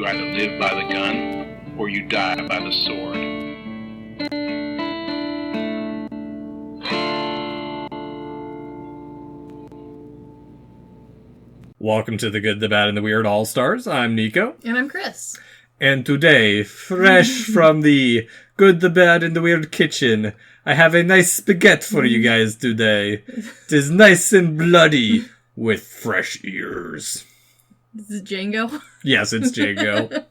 either live by the gun or you die by the sword. Welcome to the Good, the Bad, and the Weird All-Stars. I'm Nicho. And I'm Chris. And today, fresh from the Good, the Bad, and the Weird kitchen, I have a nice spaghetti for you guys today. It is nice and bloody with fresh ears. This is Django. Yes, it's Django.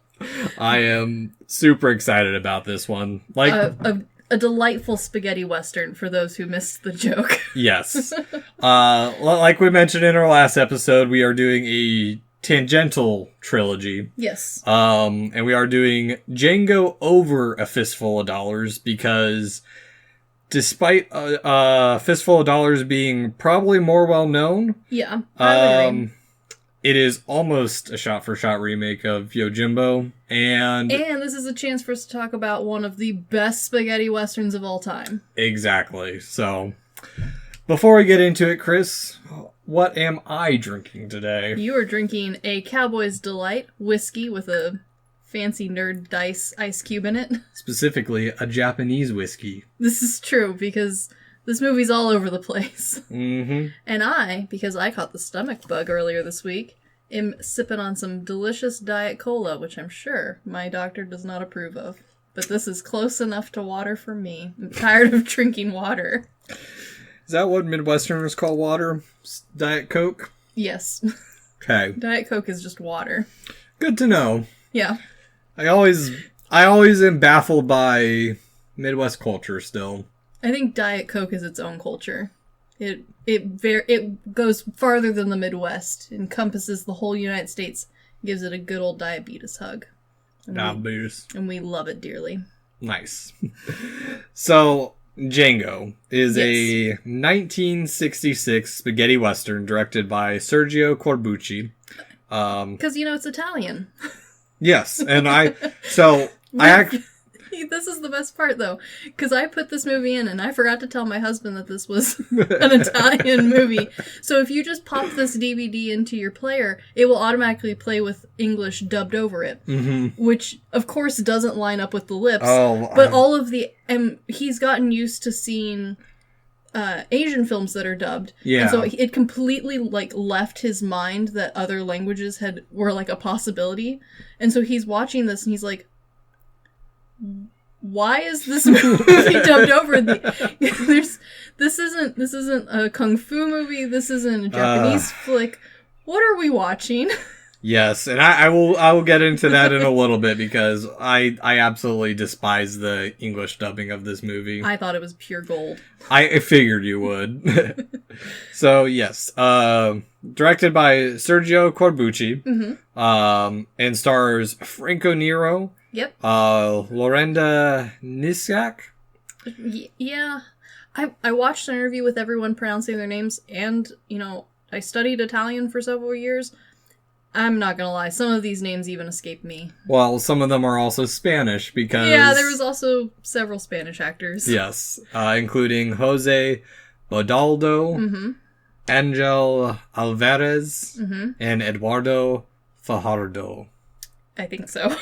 I am super excited about this one. A delightful spaghetti western for those who missed the joke. Yes. Like we mentioned in our last episode, we are doing a tangential trilogy. Yes. And we are doing Django over A Fistful of Dollars because despite A Fistful of Dollars being probably more well known, yeah, I would agree. It is almost a shot-for-shot remake of Yojimbo, and this is a chance for us to talk about one of the best spaghetti westerns of all time. Exactly. So, before we get into it, Chris, what am I drinking today? You are drinking a Cowboy's Delight whiskey with a fancy nerd dice ice cube in it. Specifically, a Japanese whiskey. This is true, because this movie's all over the place. Mm-hmm. And because I caught the stomach bug earlier this week, am sipping on some delicious Diet Cola, which I'm sure my doctor does not approve of. But this is close enough to water for me. I'm tired of drinking water. Is that what Midwesterners call water? Diet Coke? Yes. Okay. Diet Coke is just water. Good to know. Yeah. I always am baffled by Midwest culture still. I think Diet Coke is its own culture. It goes farther than the Midwest, encompasses the whole United States, gives it a good old diabetes hug. Diabetes. And we love it dearly. Nice. So, Django is a 1966 spaghetti western directed by Sergio Corbucci. Because, it's Italian. Yes, and This is the best part, though, because I put this movie in, and I forgot to tell my husband that this was an Italian movie. So if you just pop this DVD into your player, it will automatically play with English dubbed over it, which, of course, doesn't line up with the lips. But all of the... he's gotten used to seeing Asian films that are dubbed. Yeah. And so it completely, left his mind that other languages were, a possibility. And so he's watching this, and he's like, why is this movie dubbed over? This isn't a kung fu movie. This isn't a Japanese flick. What are we watching? Yes, and I will get into that in a little bit because I absolutely despise the English dubbing of this movie. I thought it was pure gold. I figured you would. So yes, directed by Sergio Corbucci, and stars Franco Nero. Yep. Lorenda Nisak? Yeah. I watched an interview with everyone pronouncing their names, and, I studied Italian for several years. I'm not gonna lie, some of these names even escape me. Well, some of them are also Spanish, because... Yeah, there was also several Spanish actors. Yes, including Jose Bodaldo, Angel Alvarez, and Eduardo Fajardo. I think so.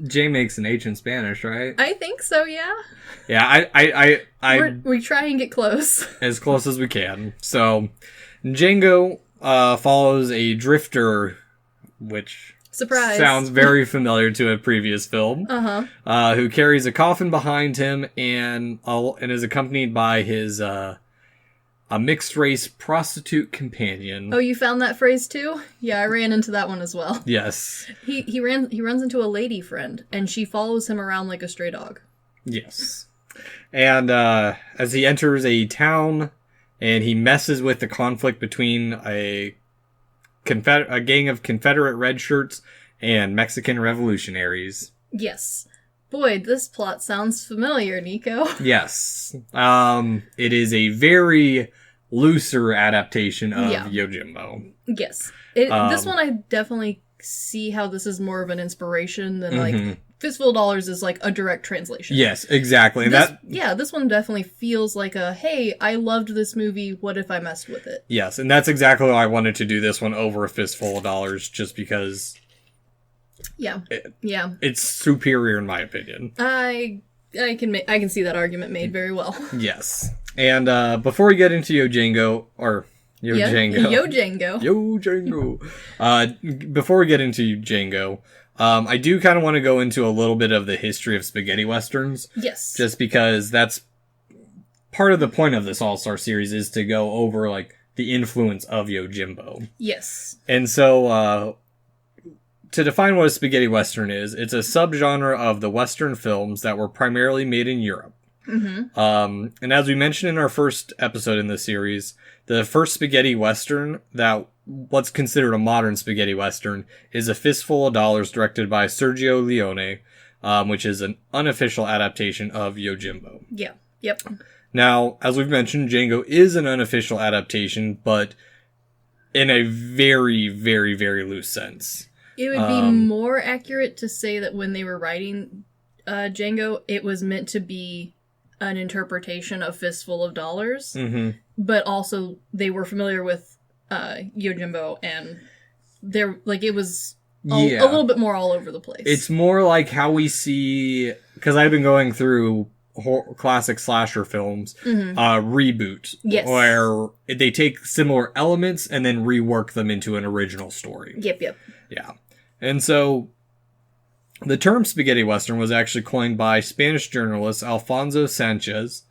J makes an H in Spanish, right? I think so, yeah. Yeah, we try and get close. As close as we can. So, Django follows a drifter, which surprise sounds very familiar to a previous film, who carries a coffin behind him and is accompanied by his a mixed-race prostitute companion. Oh, you found that phrase too? Yeah, I ran into that one as well. Yes. He runs into a lady friend, and she follows him around like a stray dog. Yes. And as he enters a town, and he messes with the conflict between a gang of Confederate red shirts and Mexican revolutionaries. Yes. Boy, this plot sounds familiar, Nicho. Yes. It is a very looser adaptation of Yojimbo. Yes. This one, I definitely see how this is more of an inspiration than, Fistful of Dollars is, a direct translation. Yes, exactly. This one definitely feels like hey, I loved this movie, what if I messed with it? Yes, and that's exactly why I wanted to do this one over A Fistful of Dollars, just because Yeah. Yeah. It's superior in my opinion. I can see that argument made very well. Yes. And before we get into Yojimbo, or Yojimbo. Yojimbo. Before we get into Django, I do kind of want to go into a little bit of the history of spaghetti westerns. Yes. Just because that's part of the point of this All-Star series is to go over, like, the influence of Yojimbo. Yes. And so, to define what a spaghetti western is, it's a subgenre of the western films that were primarily made in Europe. Mm-hmm. And as we mentioned in our first episode in this series, the first spaghetti western that what's considered a modern spaghetti western is A Fistful of Dollars, directed by Sergio Leone, which is an unofficial adaptation of Yojimbo. Yeah. Yep. Now, as we've mentioned, Django is an unofficial adaptation, but in a very, very, very loose sense. It would be more accurate to say that when they were writing Django, it was meant to be an interpretation of Fistful of Dollars, but also they were familiar with Yojimbo, and it was a little bit more all over the place. It's more like how we see, because I've been going through classic slasher films, reboot, where they take similar elements and then rework them into an original story. Yep. Yeah. And so the term spaghetti western was actually coined by Spanish journalist Alfonso Sanchez,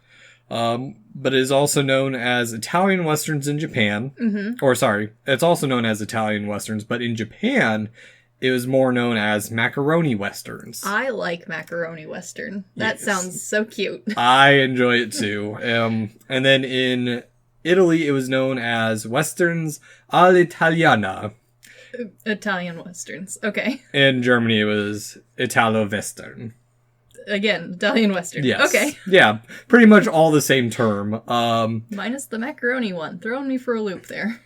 but is also known as Italian westerns in Japan. Or sorry, it's also known as Italian westerns, but in Japan, it was more known as macaroni westerns. I like macaroni western. That sounds so cute. I enjoy it too. And then in Italy, it was known as westerns all'italiana. Italian westerns. Okay. In Germany, it was Italo-Western. Again, Italian western. Yes. Okay. Yeah, pretty much all the same term. Minus the macaroni one. Throwing me for a loop there.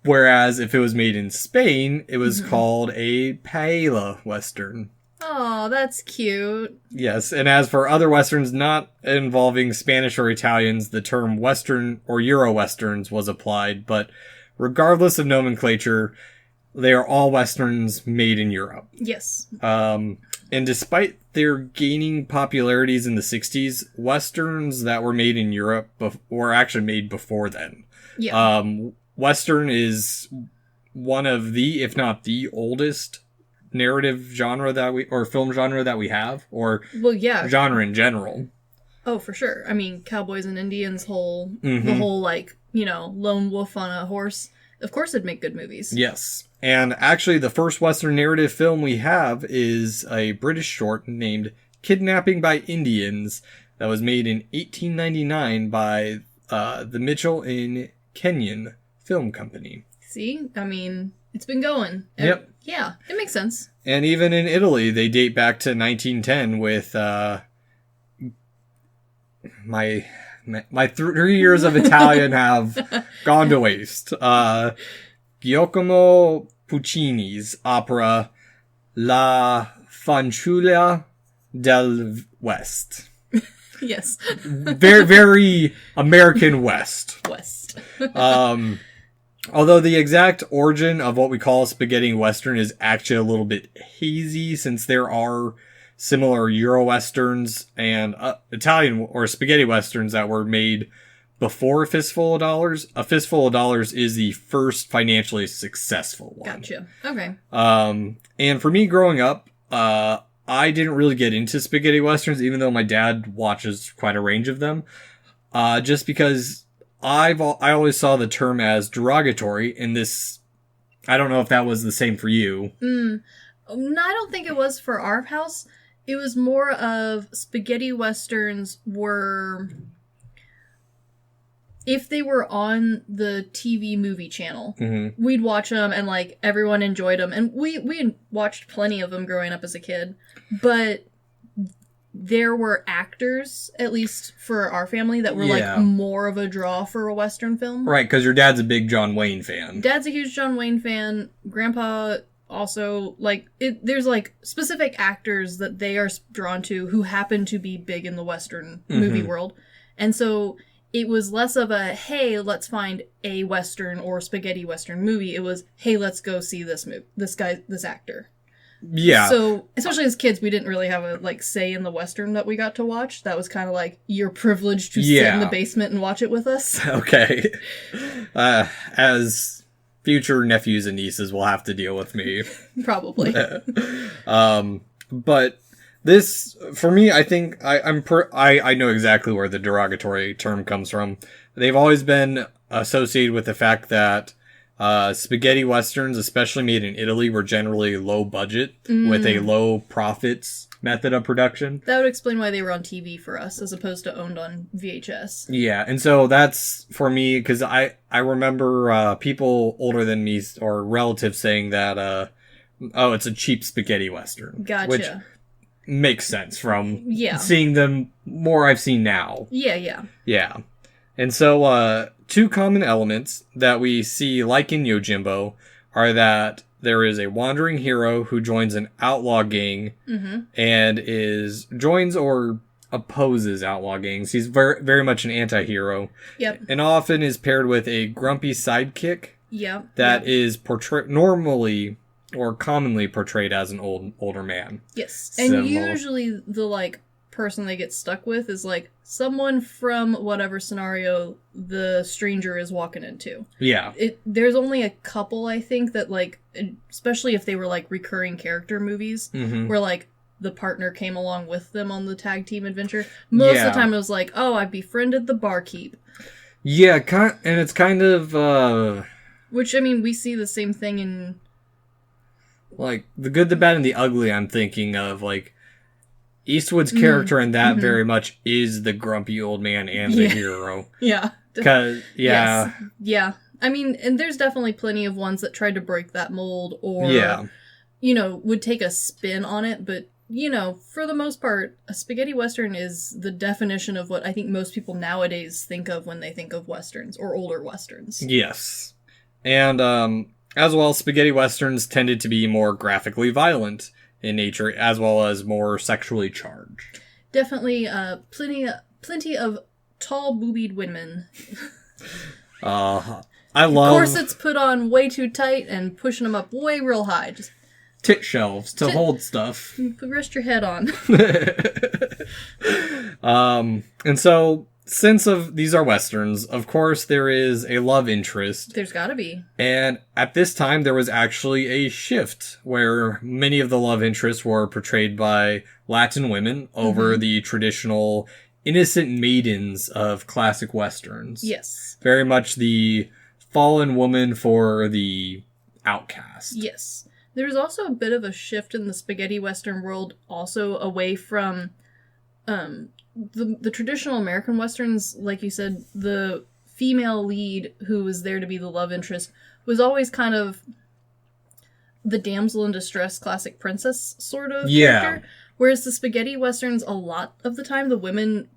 Whereas if it was made in Spain, it was called a paella western. Oh, that's cute. Yes, and as for other westerns not involving Spanish or Italians, the term western or Euro westerns was applied, but regardless of nomenclature, they are all westerns made in Europe. Yes. And despite their gaining popularities in the 60s, westerns that were made in Europe were actually made before then. Yeah. Western is one of the, if not the oldest narrative genre film genre that we have, or genre in general. Oh, for sure. I mean, Cowboys and Indians the whole, lone wolf on a horse. Of course it'd make good movies. Yes. And actually, the first Western narrative film we have is a British short named Kidnapping by Indians that was made in 1899 by the Mitchell and Kenyon Film Company. See? I mean, it's been going. Yep. Yeah, it makes sense. And even in Italy, they date back to 1910 with my 3 years of Italian have gone to waste. Giacomo Puccini's opera La Fanciulla del West. Yes. Very, very American West. Although the exact origin of what we call a spaghetti western is actually a little bit hazy, since there are similar Euro westerns and Italian or spaghetti westerns that were made before A Fistful of Dollars. A Fistful of Dollars is the first financially successful one. Gotcha. Okay. And for me growing up, I didn't really get into spaghetti westerns, even though my dad watches quite a range of them. Just because I always saw the term as derogatory, and this, I don't know if that was the same for you. No, I don't think it was for our house. It was more of spaghetti westerns were, if they were on the TV movie channel, we'd watch them and everyone enjoyed them. And we watched plenty of them growing up as a kid, but there were actors, at least for our family, that were more of a draw for a Western film. Right, because your dad's a big John Wayne fan. Dad's a huge John Wayne fan. Grandpa also, there's specific actors that they are drawn to who happen to be big in the Western movie world. And so it was less of a, hey, let's find a Western or spaghetti Western movie. It was, hey, let's go see this actor. Yeah. So, especially as kids, we didn't really have a, like, say in the Western that we got to watch. That was kind of like, you're privileged to sit in the basement and watch it with us. Okay. As future nephews and nieces will have to deal with me. Probably. But this, for me, I think I know exactly where the derogatory term comes from. They've always been associated with the fact that spaghetti westerns, especially made in Italy, were generally low budget with a low profits method of production. That would explain why they were on TV for us as opposed to owned on VHS. Yeah, and so that's for me, because I remember people older than me or relatives saying that oh, it's a cheap spaghetti western. Gotcha. Which makes sense from seeing them more I've seen now. Yeah. Yeah. And so, two common elements that we see, like in Yojimbo, are that there is a wandering hero who joins an outlaw gang and joins or opposes outlaw gangs. He's very, very much an anti-hero. Yep. And often is paired with a grumpy sidekick. Yep. That is normally or commonly portrayed as an older man. Yes. And usually the, like, person they get stuck with is, like, someone from whatever scenario the stranger is walking into. Yeah. There's only a couple, I think, that, like, especially if they were, like, recurring character movies, where, like, the partner came along with them on the tag team adventure. Most of the time it was like, oh, I befriended the barkeep. Yeah, and it's kind of... Which, I mean, we see the same thing in... Like, the good, the bad, and the ugly, I'm thinking of, like... Eastwood's character in that very much is the grumpy old man and the hero. Yeah. Because, Yes. Yeah. I mean, and there's definitely plenty of ones that tried to break that mold or, you know, would take a spin on it. But, you know, for the most part, a spaghetti western is the definition of what I think most people nowadays think of when they think of westerns or older westerns. Yes. And, as well, spaghetti westerns tended to be more graphically violent in nature, as well as more sexually charged. Definitely, plenty of tall boobied women. I love corsets put on way too tight and pushing them up way real high. Just tit shelves to hold stuff. Rest your head on. And so, since these are westerns, of course there is a love interest. There's gotta be. And at this time there was actually a shift where many of the love interests were portrayed by Latin women over the traditional innocent maidens of classic westerns. Yes. Very much the fallen woman for the outcast. Yes. There's also a bit of a shift in the spaghetti western world also away from the traditional American westerns. Like you said, the female lead who was there to be the love interest was always kind of the damsel in distress classic princess sort of character. Whereas the spaghetti westerns, a lot of the time, the women,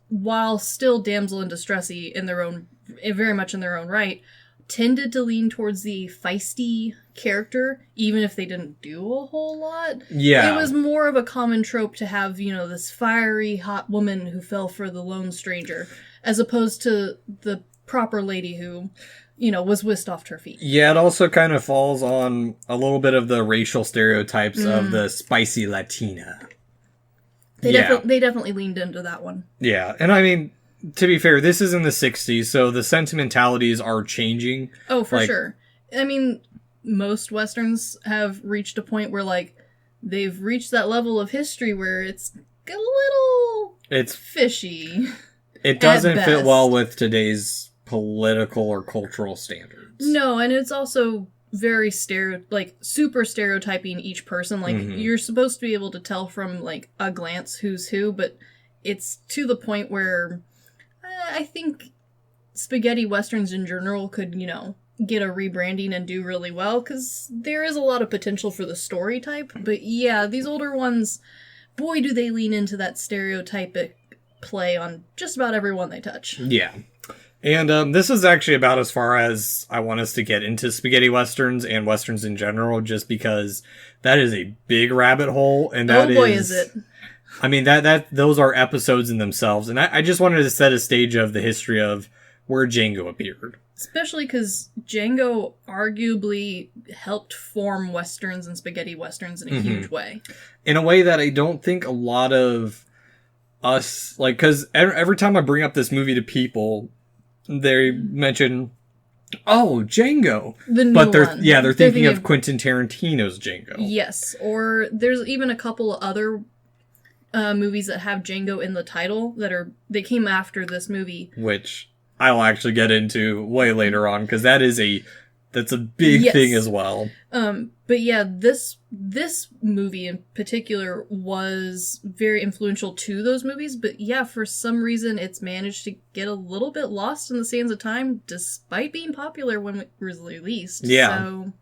while still damsel in distressy in their own, very much in their own right, tended to lean towards the feisty character, even if they didn't do a whole lot. Yeah. It was more of a common trope to have, you know, this fiery, hot woman who fell for the lone stranger, as opposed to the proper lady who, you know, was whisked off her feet. Yeah, it also kind of falls on a little bit of the racial stereotypes of the spicy Latina. They definitely leaned into that one. Yeah, and I mean, to be fair, this is in the 60s, so the sentimentalities are changing. Oh, for sure. I mean, most westerns have reached a point where, like, they've reached that level of history where it's a little fishy. It doesn't fit well with today's political or cultural standards. No, and it's also very super stereotyping each person. Like, you're supposed to be able to tell from, like, a glance who's who, but it's to the point where I think spaghetti westerns in general could, you know, get a rebranding and do really well, because there is a lot of potential for the story type. But yeah, these older ones, boy, do they lean into that stereotypic play on just about everyone they touch. Yeah. And this is actually about as far as I want us to get into spaghetti westerns and westerns in general, just because that is a big rabbit hole, and that is it. I mean, those are episodes in themselves, and I just wanted to set a stage of the history of where Django appeared. Especially because Django arguably helped form Westerns and spaghetti Westerns in a huge way. In a way that I don't think a lot of us, like, because every time I bring up this movie to people, they mention, oh, Django. The new but they're one. they're thinking of Quentin Tarantino's Django. Yes, or there's even a couple of other movies that have Django in the title they came after this movie. Which I'll actually get into way later on, because that's a big thing as well. But yeah, this movie in particular was very influential to those movies. But yeah, for some reason, it's managed to get a little bit lost in the sands of time, despite being popular when it was released. Yeah. So...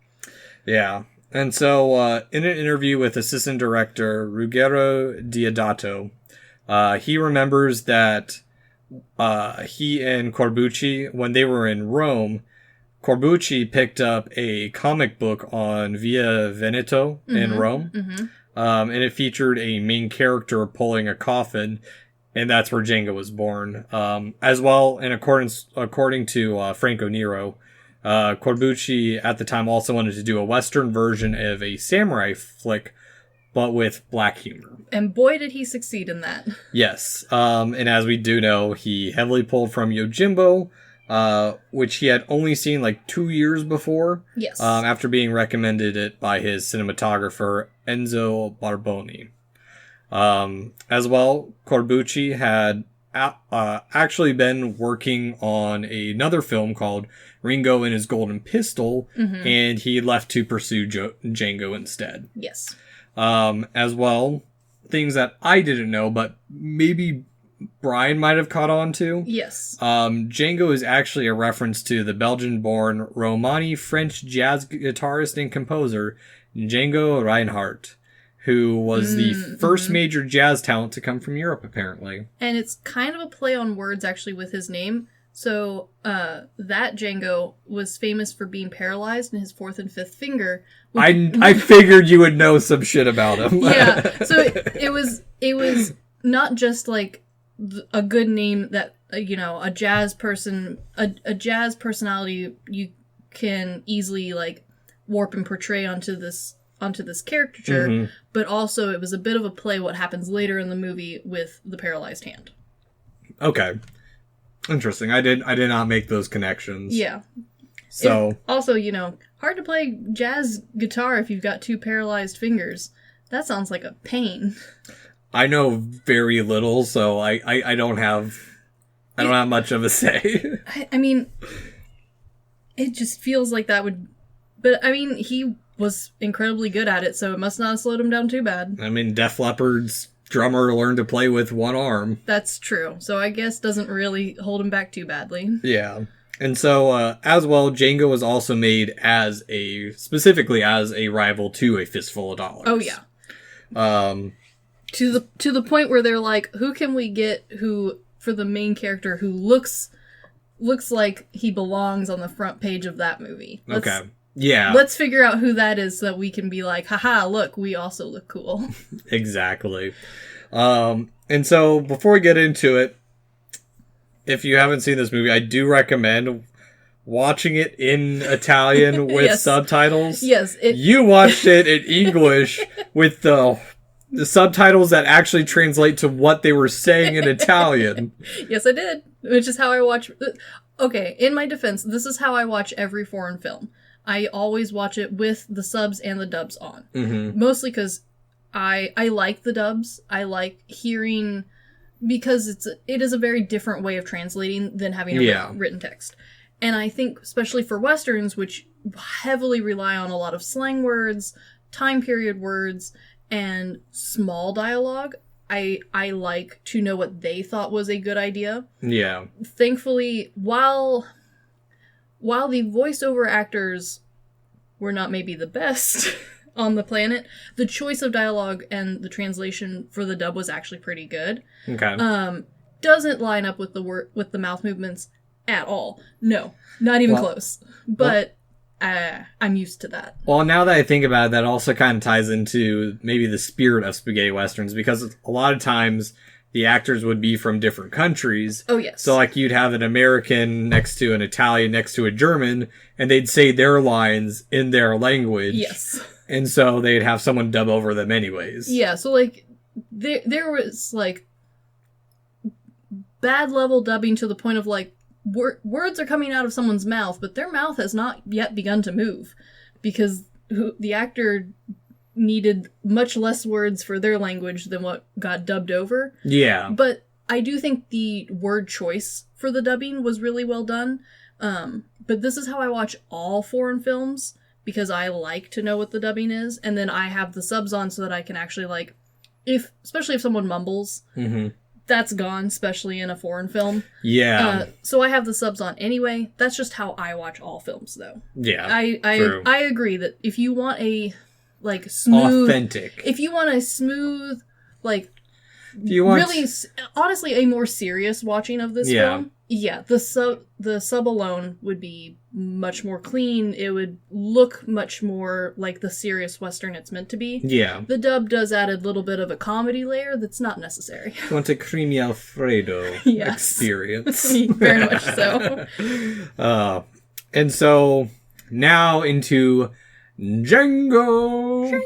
yeah. And so, in an interview with assistant director Ruggero Deodato, he remembers that he and Corbucci, when they were in Rome, Corbucci picked up a comic book on Via Veneto in Rome, and it featured a main character pulling a coffin, and that's where Django was born. As well, according to Franco Nero, Corbucci at the time also wanted to do a Western version of a samurai flick, but with black humor. And boy, did he succeed in that. Yes. And as we do know, he heavily pulled from Yojimbo, which he had only seen like 2 years before. Yes. After being recommended it by his cinematographer, Enzo Barboni. As well, Corbucci had actually been working on another film called Ringo and His Golden Pistol, and he left to pursue Django instead. Yes. As well, things that I didn't know, but maybe Brian might have caught on to. Yes. Django is actually a reference to the Belgian-born Romani-French jazz guitarist and composer Django Reinhardt, who was the first major jazz talent to come from Europe, apparently. And it's kind of a play on words, actually, with his name. So, that Django was famous for being paralyzed in his fourth and fifth finger. I figured you would know some shit about him. Yeah, so it was not just, like, a good name that, a jazz person, a jazz personality you can easily, like, warp and portray onto this caricature, but also it was a bit of a play what happens later in the movie with the paralyzed hand. Okay. Interesting. I did not make those connections. Yeah. So also, hard to play jazz guitar if you've got two paralyzed fingers. That sounds like a pain. I know very little, so I don't have much of a say. I mean, it just feels like that would, but I mean, he was incredibly good at it, so it must not have slowed him down too bad. I mean, Def Leppard's drummer learned to play with one arm. That's true. So I guess doesn't really hold him back too badly. Yeah. And so, as well, Django was also made specifically as a rival to A Fistful of Dollars. Oh, yeah. To the point where they're like, who can we get for the main character who looks like he belongs on the front page of that movie? Okay. Yeah. Let's figure out who that is so that we can be like, haha, look, we also look cool. Exactly. And so, before we get into it, if you haven't seen this movie, I do recommend watching it in Italian with subtitles. Yes. You watched it in English with the subtitles that actually translate to what they were saying in Italian. Yes, I did. Which is how I watch... Okay, in my defense, this is how I watch every foreign film. I always watch it with the subs and the dubs on. Mm-hmm. Mostly because I like the dubs. I like hearing... Because it is a very different way of translating than having a written text. And I think, especially for Westerns, which heavily rely on a lot of slang words, time period words, and small dialogue, I like to know what they thought was a good idea. Yeah. Thankfully, while the voiceover actors were not maybe the best on the planet, the choice of dialogue and the translation for the dub was actually pretty good. Okay. Doesn't line up with the mouth movements at all. No, not even close. But I'm used to that. Well, now that I think about it, that also kind of ties into maybe the spirit of spaghetti westerns, because a lot of times the actors would be from different countries. Oh, yes. So, like, you'd have an American next to an Italian next to a German, and they'd say their lines in their language. Yes. And so they'd have someone dub over them anyways. Yeah, so, like, there was, like, bad level dubbing to the point of, like, words are coming out of someone's mouth, but their mouth has not yet begun to move. Because the actor needed much less words for their language than what got dubbed over. Yeah. But I do think the word choice for the dubbing was really well done. But this is how I watch all foreign films, because I like to know what the dubbing is, and then I have the subs on so that I can actually, like, especially if someone mumbles, that's gone, especially in a foreign film. Yeah. So I have the subs on anyway. That's just how I watch all films, though. Yeah. I agree that if you want a, like, smooth... Authentic. If you want a smooth, like, you want... really, honestly, a more serious watching of this film, yeah, the sub alone would be much more clean. It would look much more like the serious Western it's meant to be. Yeah. The dub does add a little bit of a comedy layer that's not necessary. You want a creamy Alfredo experience. Very much so. And so, now into Django.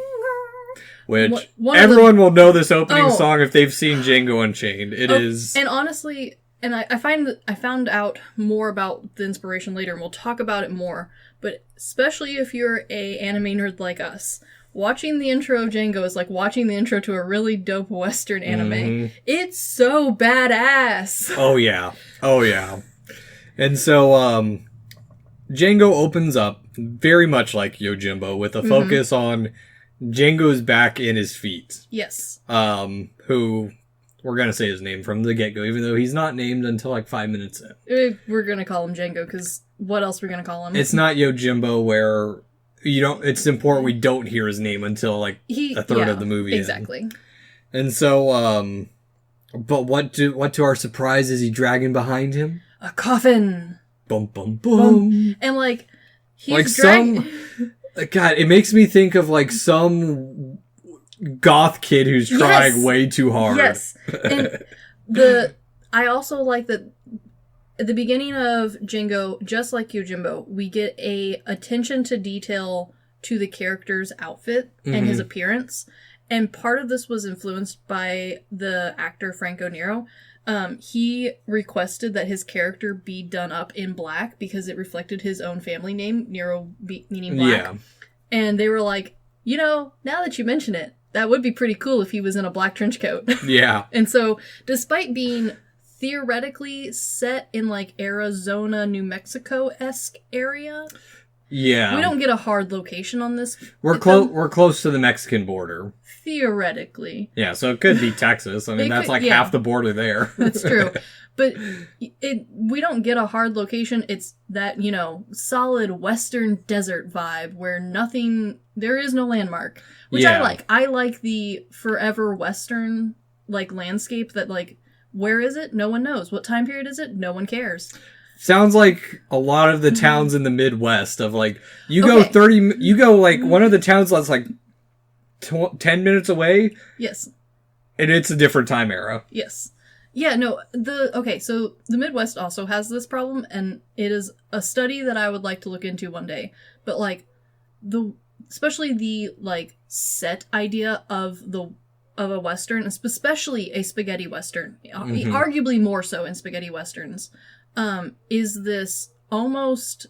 Which, everyone will know this opening song if they've seen Django Unchained. It is... And honestly... And I found out more about the inspiration later, and we'll talk about it more. But especially if you're a anime nerd like us, watching the intro of Django is like watching the intro to a really dope Western anime. Mm-hmm. It's so badass. Oh yeah. And so Django opens up very much like Yojimbo, with a focus on Django's back and his feet. Yes. Who... We're going to say his name from the get-go, even though he's not named until like 5 minutes in. We're going to call him Django, because what else are we going to call him? It's not Yojimbo, where it's important we don't hear his name until like a third of the movie. Exactly. And so, but what to our surprise is he dragging behind him? A coffin! Bum, bum, bum. And like, he's like God, it makes me think of like some... goth kid who's trying way too hard. Yes. And I also like that at the beginning of Django, just like Yojimbo, we get a attention to detail to the character's outfit and his appearance. And part of this was influenced by the actor Franco Nero. He requested that his character be done up in black because it reflected his own family name, Nero meaning black. Yeah. And they were like, now that you mention it, that would be pretty cool if he was in a black trench coat. Yeah. And so, despite being theoretically set in, like, Arizona, New Mexico-esque area... Yeah. We don't get a hard location on this. We're close to the Mexican border. Theoretically. Yeah, so it could be Texas. I mean, that's half the border there. That's true. But we don't get a hard location. It's that, solid western desert vibe where there is no landmark. Which I like. I like the forever western, like, landscape that, like, where is it? No one knows. What time period is it? No one cares. Sounds like a lot of the towns in the Midwest of, like, one of the towns that's, like, 10 minutes away. Yes. And it's a different time era. Yes. Yeah, no, so the Midwest also has this problem, and it is a study that I would like to look into one day. But, like, especially the, like, set idea of a Western, especially a spaghetti Western, arguably more so in spaghetti Westerns, is this almost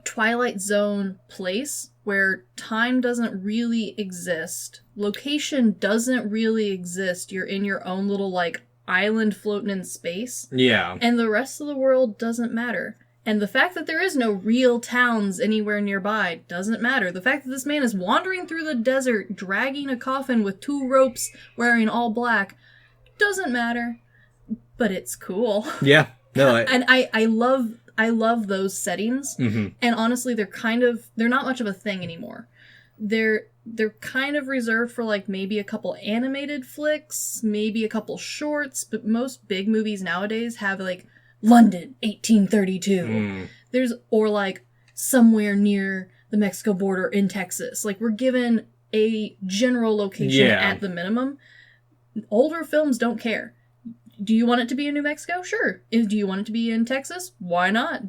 Twilight Zone place where time doesn't really exist, location doesn't really exist, you're in your own little, like, island floating in space. Yeah. And the rest of the world doesn't matter. And the fact that there is no real towns anywhere nearby doesn't matter. The fact that this man is wandering through the desert, dragging a coffin with 2 ropes, wearing all black, doesn't matter. But it's cool. Yeah. No, and I love those settings. Mm-hmm. And honestly, they're not much of a thing anymore. They're kind of reserved for, like, maybe a couple animated flicks, maybe a couple shorts, but most big movies nowadays have, like, London, 1832. Or, like, somewhere near the Mexico border in Texas. Like, we're given a general location at the minimum. older films don't care. Do you want it to be in New Mexico? Sure. Do you want it to be in Texas? Why not?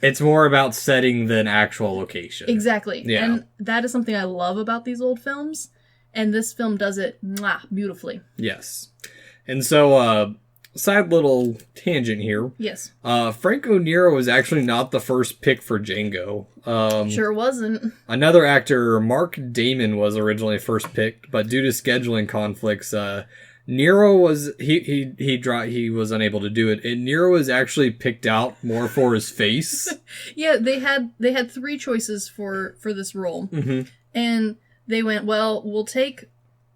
It's more about setting than actual location. Exactly. Yeah. And that is something I love about these old films. And this film does it beautifully. Yes. And so, side little tangent here. Yes. Franco Nero was actually not the first pick for Django. Sure wasn't. Another actor, Mark Damon, was originally first picked, but due to scheduling conflicts, Nero was he was unable to do it, and Nero was actually picked out more for his face. Yeah, they had 3 choices for this role, and they went, well, we'll take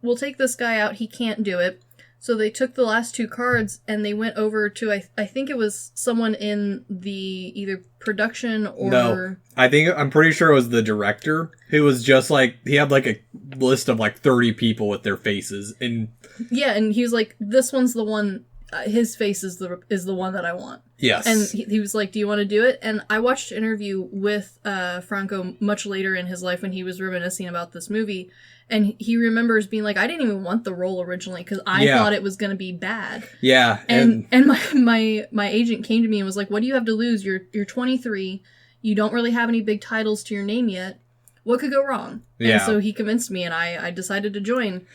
this guy out. He can't do it. So they took the last 2 cards and they went over to I think it was someone in the either production or no, I'm pretty sure it was the director who was just like he had like a list of like 30 people with their faces and yeah, and he was like, this one's the one. His face is the one that I want. Yes. And he was like, do you want to do it? And I watched an interview with Franco much later in his life when he was reminiscing about this movie. And he remembers being like, I didn't even want the role originally because I thought it was going to be bad. Yeah. And my agent came to me and was like, what do you have to lose? You're 23. You don't really have any big titles to your name yet. What could go wrong? Yeah. And so he convinced me and I decided to join.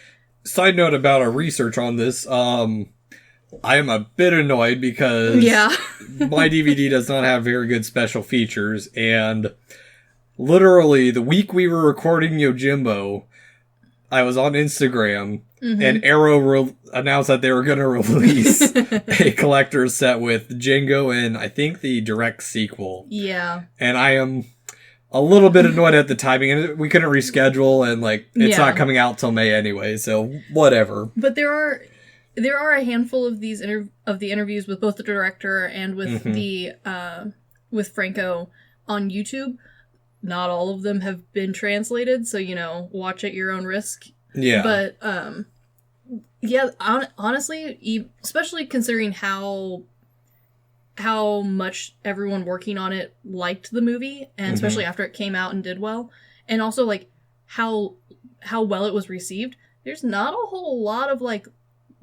Side note about our research on this, I am a bit annoyed because my DVD does not have very good special features, and literally the week we were recording Yojimbo, I was on Instagram, and Arrow announced that they were going to release a collector's set with Django and I think the direct sequel. Yeah. And I am a little bit annoyed at the timing, and we couldn't reschedule, and like it's not coming out till May anyway, so whatever. But there are a handful of these of the interviews with both the director and with the with Franco on YouTube. Not all of them have been translated, so watch at your own risk. Yeah. But honestly, especially considering how much everyone working on it liked the movie, and especially after it came out and did well, and also like how well it was received. There's not a whole lot of like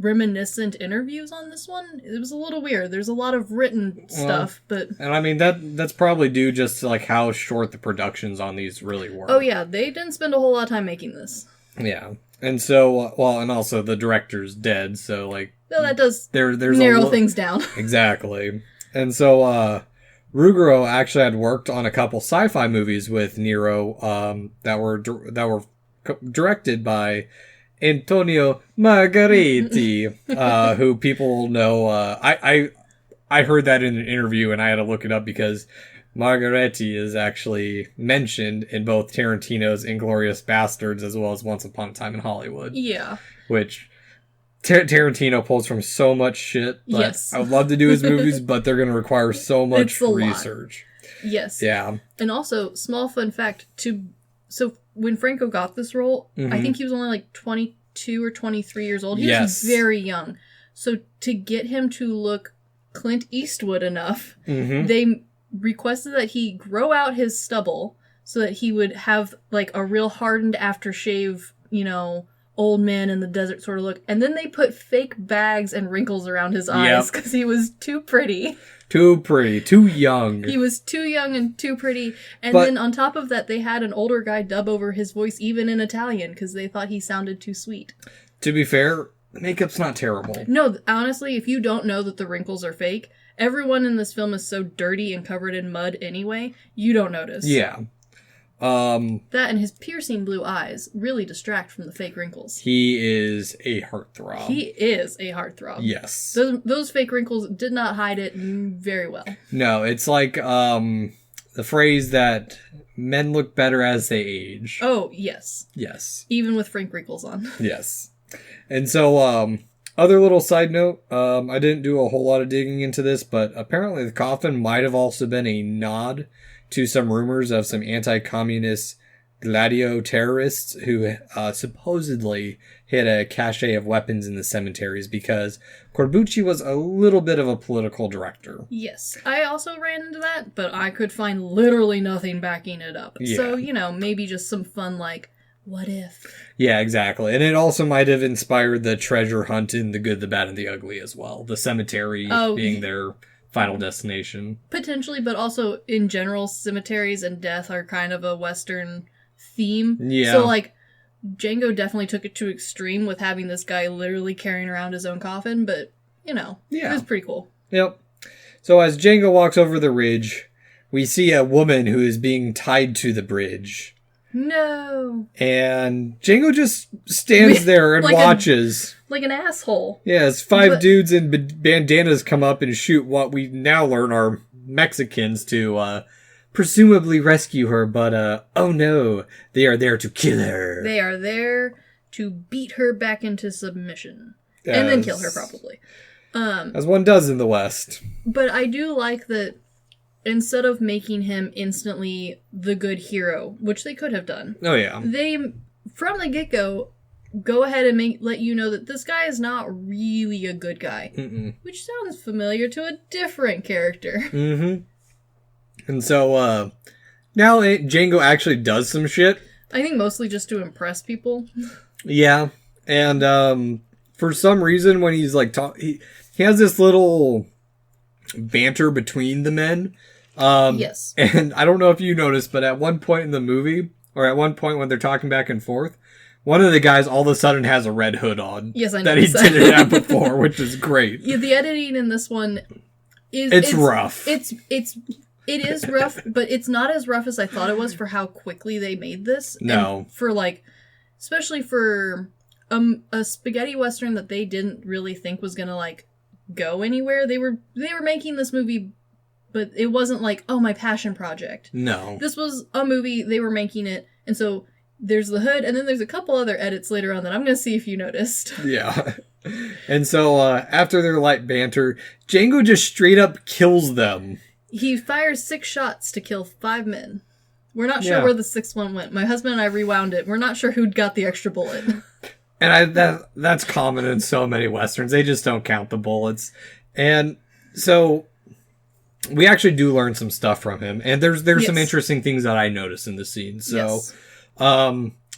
reminiscent interviews on this one. It was a little weird. There's a lot of written stuff, but and I mean that's probably due just to like how short the productions on these really were. Oh yeah, they didn't spend a whole lot of time making this. Yeah, and so and also the director's dead, so like that does there's narrow things down. Exactly, and so Ruggero actually had worked on a couple sci-fi movies with Nero that were directed by Antonio Margheriti, who people know. I heard that in an interview, and I had to look it up because Margheriti is actually mentioned in both Tarantino's Inglourious Bastards as well as Once Upon a Time in Hollywood. Yeah. Which Tarantino pulls from so much shit. Yes. I would love to do his movies, but they're going to require so much research. Yes. Yeah. And also, small fun fact, so when Franco got this role, I think he was only like 22 or 23 years old. He was very young. So to get him to look Clint Eastwood enough, they requested that he grow out his stubble so that he would have like a real hardened aftershave, old man in the desert sort of look. And then they put fake bags and wrinkles around his eyes because he was too pretty. Too pretty. Too young. He was too young and too pretty. And then on top of that, they had an older guy dub over his voice even in Italian because they thought he sounded too sweet. To be fair, the makeup's not terrible. No, honestly, if you don't know that the wrinkles are fake, everyone in this film is so dirty and covered in mud anyway, you don't notice. Yeah. That and his piercing blue eyes really distract from the fake wrinkles. He is a heartthrob. He is a heartthrob. Yes. Those fake wrinkles did not hide it very well. No, it's like the phrase that men look better as they age. Oh, yes. Yes. Even with Frank wrinkles on. Yes. And so, other little side note, I didn't do a whole lot of digging into this, but apparently the coffin might have also been a nod to some rumors of some anti-communist Gladio terrorists who supposedly hid a cache of weapons in the cemeteries because Corbucci was a little bit of a political director. Yes. I also ran into that, but I could find literally nothing backing it up. Yeah. So, maybe just some fun, like, what if? Yeah, exactly. And it also might have inspired the treasure hunt in The Good, the Bad, and the Ugly as well. The cemetery being their final destination. Potentially, but also in general, cemeteries and death are kind of a Western theme. Yeah. So, like, Django definitely took it to extreme with having this guy literally carrying around his own coffin, but, you know, it was pretty cool. Yep. So as Django walks over the ridge, we see a woman who is being tied to the bridge. No. And Django just stands there and like watches. Like an asshole. Yes, five dudes in bandanas come up and shoot what we now learn are Mexicans to presumably rescue her, but oh no, they are there to kill her. They are there to beat her back into submission. And then kill her, probably. As one does in the West. But I do like that instead of making him instantly the good hero, which they could have done. Oh, yeah. They, from the get-go, go ahead and let you know that this guy is not really a good guy. Mm-mm. Which sounds familiar to a different character. Mm-hmm. And so, now Django actually does some shit. I think mostly just to impress people. Yeah. And, for some reason, when he's, like, he has this little banter between the men. Yes. And I don't know if you noticed, but at one point in the movie, or at one point when they're talking back and forth, one of the guys all of a sudden has a red hood on. Yes, I know that he didn't have before, which is great. Yeah, the editing in this one is... It's rough. It is rough, but it's not as rough as I thought it was for how quickly they made this. No. And for, like, especially for a spaghetti western that they didn't really think was gonna, like, go anywhere. They were making this movie, but it wasn't like, oh, my passion project. No. This was a movie, they were making it, and so there's the hood, and then there's a couple other edits later on that I'm gonna see if you noticed. Yeah. And so, after their light banter, Django just straight up kills them. He fires 6 shots to kill 5 men. We're not sure where the 6th one went. My husband and I rewound it. We're not sure who'd got the extra bullet. And that's common in so many Westerns. They just don't count the bullets. And so we actually do learn some stuff from him. And there's some interesting things that I noticed in the scene. So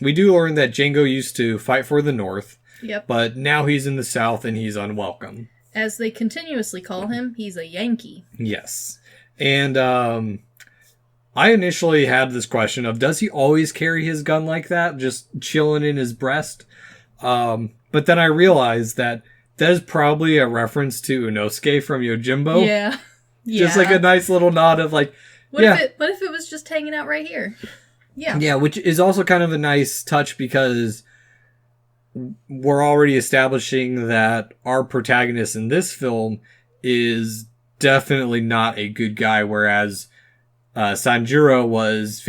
we do learn that Django used to fight for the North. Yep. But now he's in the South and he's unwelcome. As they continuously call him, he's a Yankee. Yes. And I initially had this question of, does he always carry his gun like that? Just chilling in his breast? But then I realized that is probably a reference to Unosuke from Yojimbo. Yeah. Just like a nice little nod of like, what if it was just hanging out right here? Yeah. Yeah, which is also kind of a nice touch because we're already establishing that our protagonist in this film is definitely not a good guy, whereas Sanjuro was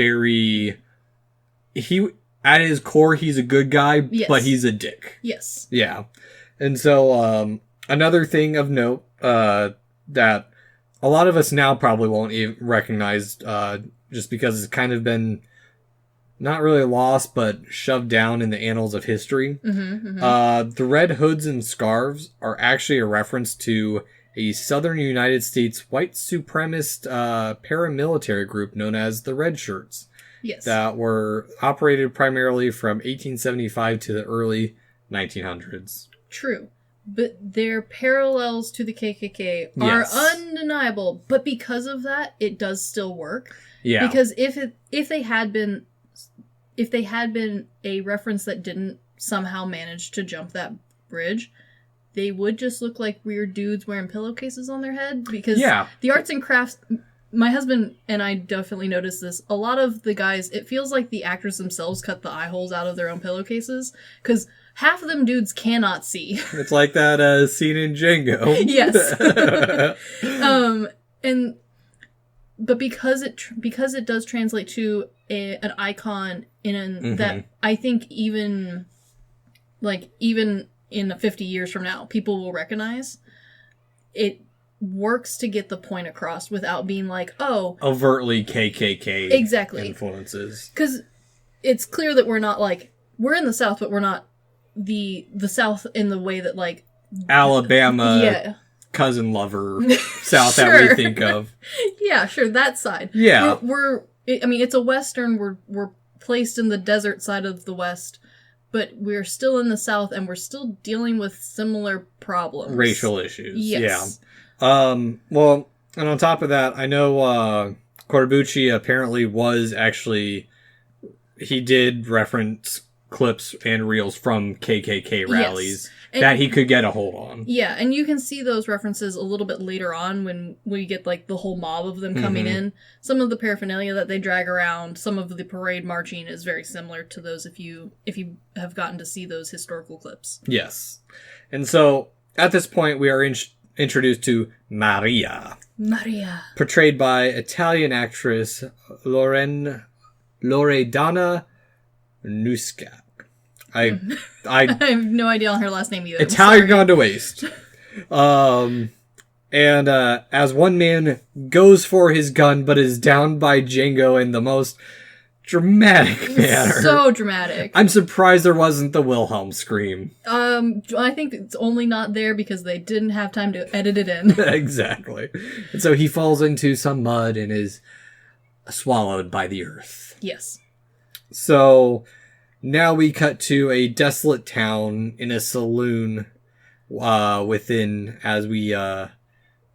at his core, he's a good guy, but he's a dick. Yes. Yeah. And so, another thing of note, that a lot of us now probably won't even recognize, just because it's kind of been not really lost, but shoved down in the annals of history. Mm-hmm, mm-hmm. The red hoods and scarves are actually a reference to a southern United States white supremacist, paramilitary group known as the Red Shirts. Yes. That were operated primarily from 1875 to the early 1900s. True. But their parallels to the KKK are undeniable. But because of that, it does still work. Yeah. Because if they had been a reference that didn't somehow manage to jump that bridge, they would just look like weird dudes wearing pillowcases on their head. Because the arts and crafts... My husband and I definitely noticed this. A lot of the guys, it feels like the actors themselves cut the eye holes out of their own pillowcases. Because half of them dudes cannot see. It's like that scene in Django. Yes. But because it does translate to an icon that I think even in 50 years from now, people will recognize, it works to get the point across without being like, oh, overtly KKK influences. Because it's clear that we're not like, we're in the South, but we're not the South in the way that like Alabama cousin lover South that we think of. Yeah, sure, that side. Yeah. It's a Western. We're placed in the desert side of the West, but we're still in the South, and we're still dealing with similar problems. Racial issues. Yes. Yeah. Well, and on top of that, I know Corbucci apparently was actually... He did reference clips and reels from KKK rallies that he could get a hold on. Yeah, and you can see those references a little bit later on when we get, like, the whole mob of them coming in. Some of the paraphernalia that they drag around, some of the parade marching is very similar to those if you have gotten to see those historical clips. Yes. And so, at this point, we are introduced to Maria. Maria. Portrayed by Italian actress Loredana Nusca. I have no idea on her last name either. Italian gone to waste. And as one man goes for his gun but is downed by Django in the most dramatic manner. So dramatic. I'm surprised there wasn't the Wilhelm scream. I think it's only not there because they didn't have time to edit it in. Exactly. And so he falls into some mud and is swallowed by the earth. Yes. So now we cut to a desolate town in a saloon within, as we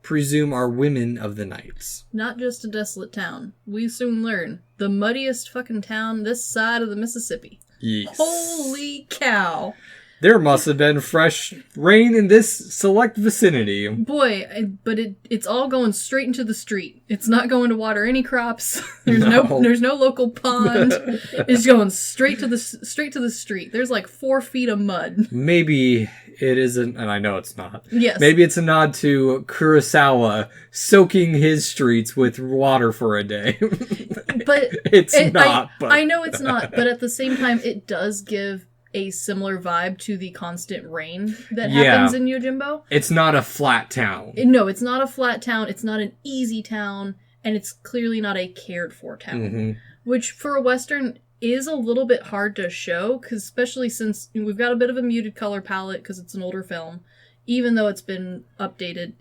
presume, are women of the nights. Not just a desolate town. We soon learn. The muddiest fucking town this side of the Mississippi. Yes. Holy cow. There must have been fresh rain in this select vicinity. Boy, but it's all going straight into the street. It's not going to water any crops. There's no local pond. It's going straight to the street. There's like 4 feet of mud. Maybe it isn't, and I know it's not. Yes. Maybe it's a nod to Kurosawa soaking his streets with water for a day. But it's not. I know it's not, but at the same time, it does give a similar vibe to the constant rain that happens in Yojimbo. It's not a flat town. No, it's not a flat town. It's not an easy town, and it's clearly not a cared for town. Which, for a Western, is a little bit hard to show, because especially since we've got a bit of a muted color palette because it's an older film, even though it's been updated,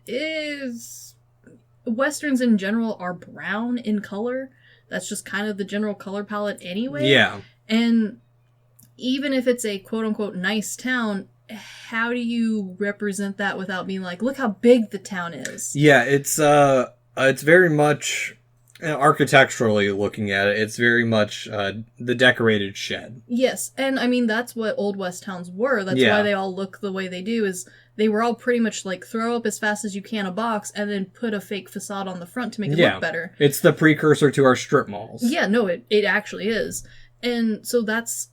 Westerns in general are brown in color. That's just kind of the general color palette anyway. Yeah. And even if it's a quote-unquote nice town, how do you represent that without being like, look how big the town is? Yeah, it's very much, architecturally looking at it, it's very much the decorated shed. Yes, and I mean, that's what Old West towns were. That's why they all look the way they do, is they were all pretty much like, throw up as fast as you can a box and then put a fake facade on the front to make it look better. It's the precursor to our strip malls. Yeah, no, it actually is. And so that's...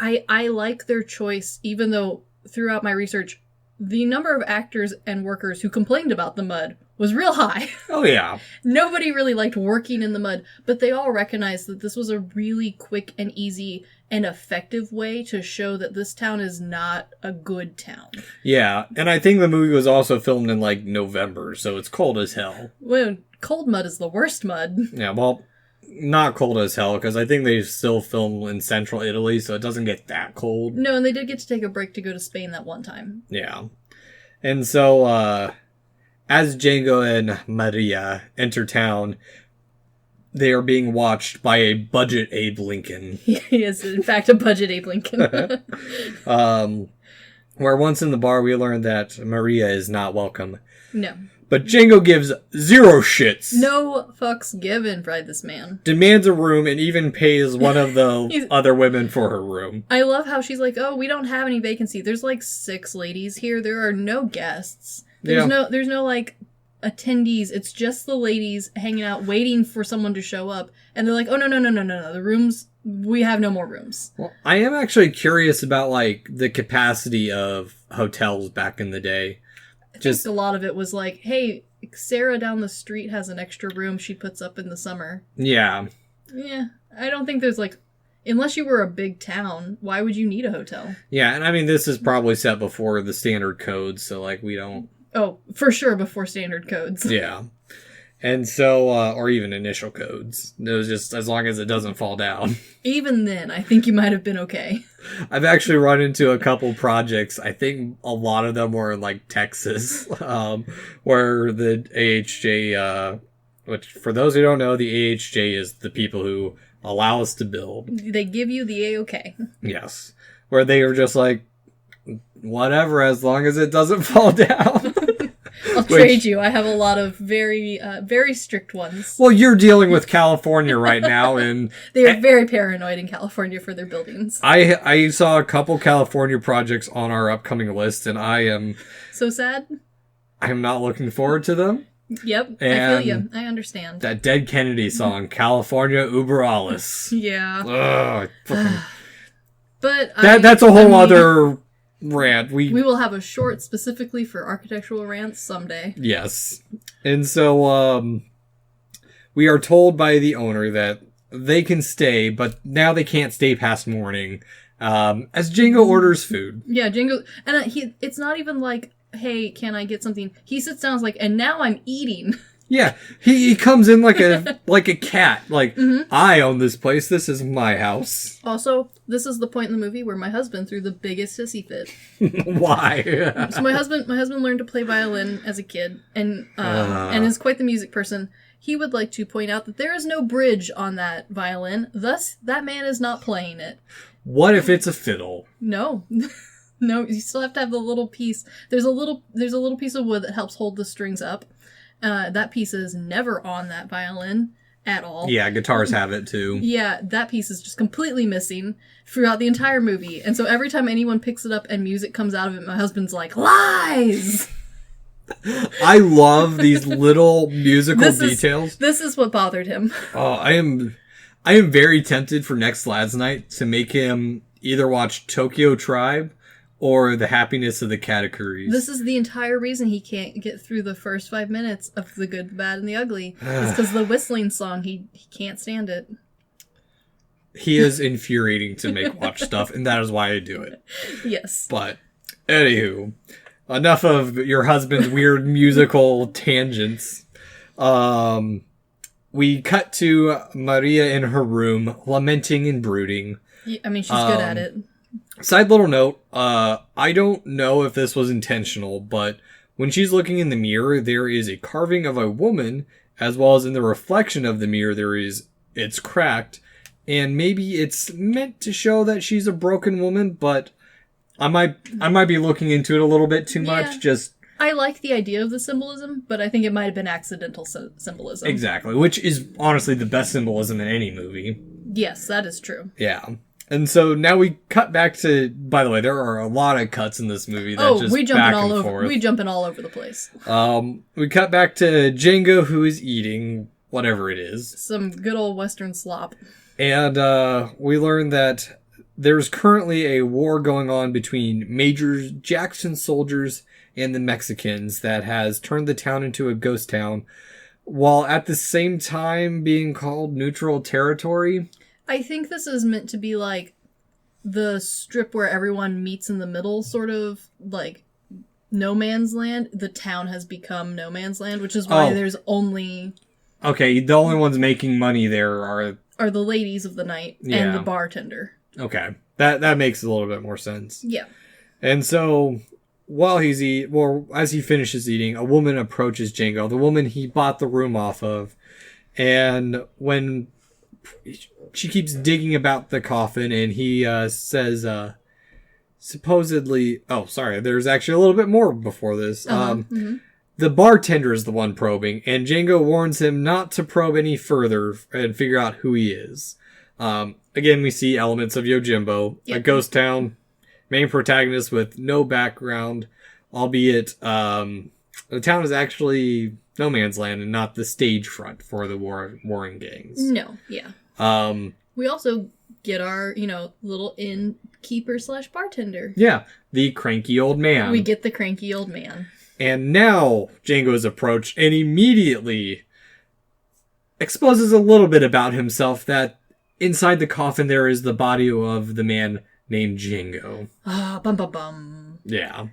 I like their choice, even though throughout my research, the number of actors and workers who complained about the mud was real high. Oh, yeah. Nobody really liked working in the mud, but they all recognized that this was a really quick and easy and effective way to show that this town is not a good town. Yeah, and I think the movie was also filmed in, like, November, so it's cold as hell. Well, cold mud is the worst mud. Yeah, well... Not cold as hell, because I think they still film in central Italy, so it doesn't get that cold. No, and they did get to take a break to go to Spain that one time. Yeah. And so, as Django and Maria enter town, they are being watched by a budget Abe Lincoln. He is, in fact, a budget Abe Lincoln. Where once in the bar, we learned that Maria is not welcome. No. But Django gives 0 shits. No fucks given by this man. Demands a room and even pays one of the other women for her room. I love how she's like, oh, we don't have any vacancy. There's like 6 ladies here. There are no guests. There's no like attendees. It's just the ladies hanging out waiting for someone to show up. And they're like, oh, no. The rooms, we have no more rooms. Well, I am actually curious about like the capacity of hotels back in the day. Just a lot of it was like, hey, Sarah down the street has an extra room she puts up in the summer. Yeah. Yeah. I don't think there's like, unless you were a big town, why would you need a hotel? Yeah, and I mean, this is probably set before the standard codes, so like we don't... Oh, for sure before standard codes. Yeah. And so, or even initial codes. It was just, as long as it doesn't fall down. Even then, I think you might have been okay. I've actually run into a couple projects. I think a lot of them were in, like, Texas, where the AHJ, which, for those who don't know, the AHJ is the people who allow us to build. They give you the A-OK. Yes. Where they are just like, whatever, as long as it doesn't fall down. I'll trade you. I have a lot of very, very strict ones. Well, you're dealing with California right now, and they are very paranoid in California for their buildings. I saw a couple California projects on our upcoming list, and I am so sad. I am not looking forward to them. Yep, and I feel you. I understand. That Dead Kennedy song, California Uber Alles. Yeah. Ugh, but that's a whole other rant. We will have a short specifically for architectural rants someday. Yes. And so we are told by the owner that they can stay, but now they can't stay past morning. As Django orders food. Yeah, Django, and it's not even like, hey, can I get something? He sits down and is like, and now I'm eating. Yeah, he comes in like a cat. Like, I own this place. This is my house. Also, this is the point in the movie where my husband threw the biggest hissy fit. Why? So my husband learned to play violin as a kid, and is quite the music person. He would like to point out that there is no bridge on that violin. Thus, that man is not playing it. What if it's a fiddle? No. No, you still have to have the little piece. There's a little piece of wood that helps hold the strings up. That piece is never on that violin at all. Yeah, guitars have it too. Yeah, that piece is just completely missing throughout the entire movie. And so every time anyone picks it up and music comes out of it, my husband's like, lies! I love these little musical details. This is what bothered him. Oh, I am very tempted for next Lads Night to make him either watch Tokyo Tribe or The Happiness of the Katakuri. This is the entire reason he can't get through the first 5 minutes of The Good, the Bad, and the Ugly. It's because the whistling song, he can't stand it. He is infuriating to make watch stuff, and that is why I do it. Yes. But, anywho, enough of your husband's weird musical tangents. We cut to Maria in her room, lamenting and brooding. I mean, she's good at it. Side little note, I don't know if this was intentional, but when she's looking in the mirror, there is a carving of a woman, as well as in the reflection of the mirror, it's cracked, and maybe it's meant to show that she's a broken woman, but I might be looking into it a little bit too much, I like the idea of the symbolism, but I think it might have been accidental symbolism. Exactly, which is honestly the best symbolism in any movie. Yes, that is true. Yeah. And so now we cut back to, by the way, there are a lot of cuts in this movie that just back and forth. We jumping all over the place. We cut back to Django, who is eating whatever it is. Some good old Western slop. And we learn that there's currently a war going on between Major Jackson's soldiers and the Mexicans that has turned the town into a ghost town, while at the same time being called neutral territory. I think this is meant to be like the strip where everyone meets in the middle, sort of like no man's land. The town has become no man's land, which is why there's only... Okay, the only ones making money there are the ladies of the night and the bartender. Okay, that makes a little bit more sense. Yeah. And so while as he finishes eating, a woman approaches Django, the woman he bought the room off of, and when she keeps digging about the coffin, and he says, supposedly... Oh, sorry, there's actually a little bit more before this. The bartender is the one probing, and Django warns him not to probe any further and figure out who he is. Again, we see elements of Yojimbo, a ghost town, main protagonist with no background, albeit the town is actually no man's land and not the stage front for the warring gangs. No, yeah. We also get our, little innkeeper / bartender. Yeah, the cranky old man. We get the cranky old man. And now Django is approached and immediately exposes a little bit about himself, that inside the coffin there is the body of the man named Django. Bum bum bum. Yeah.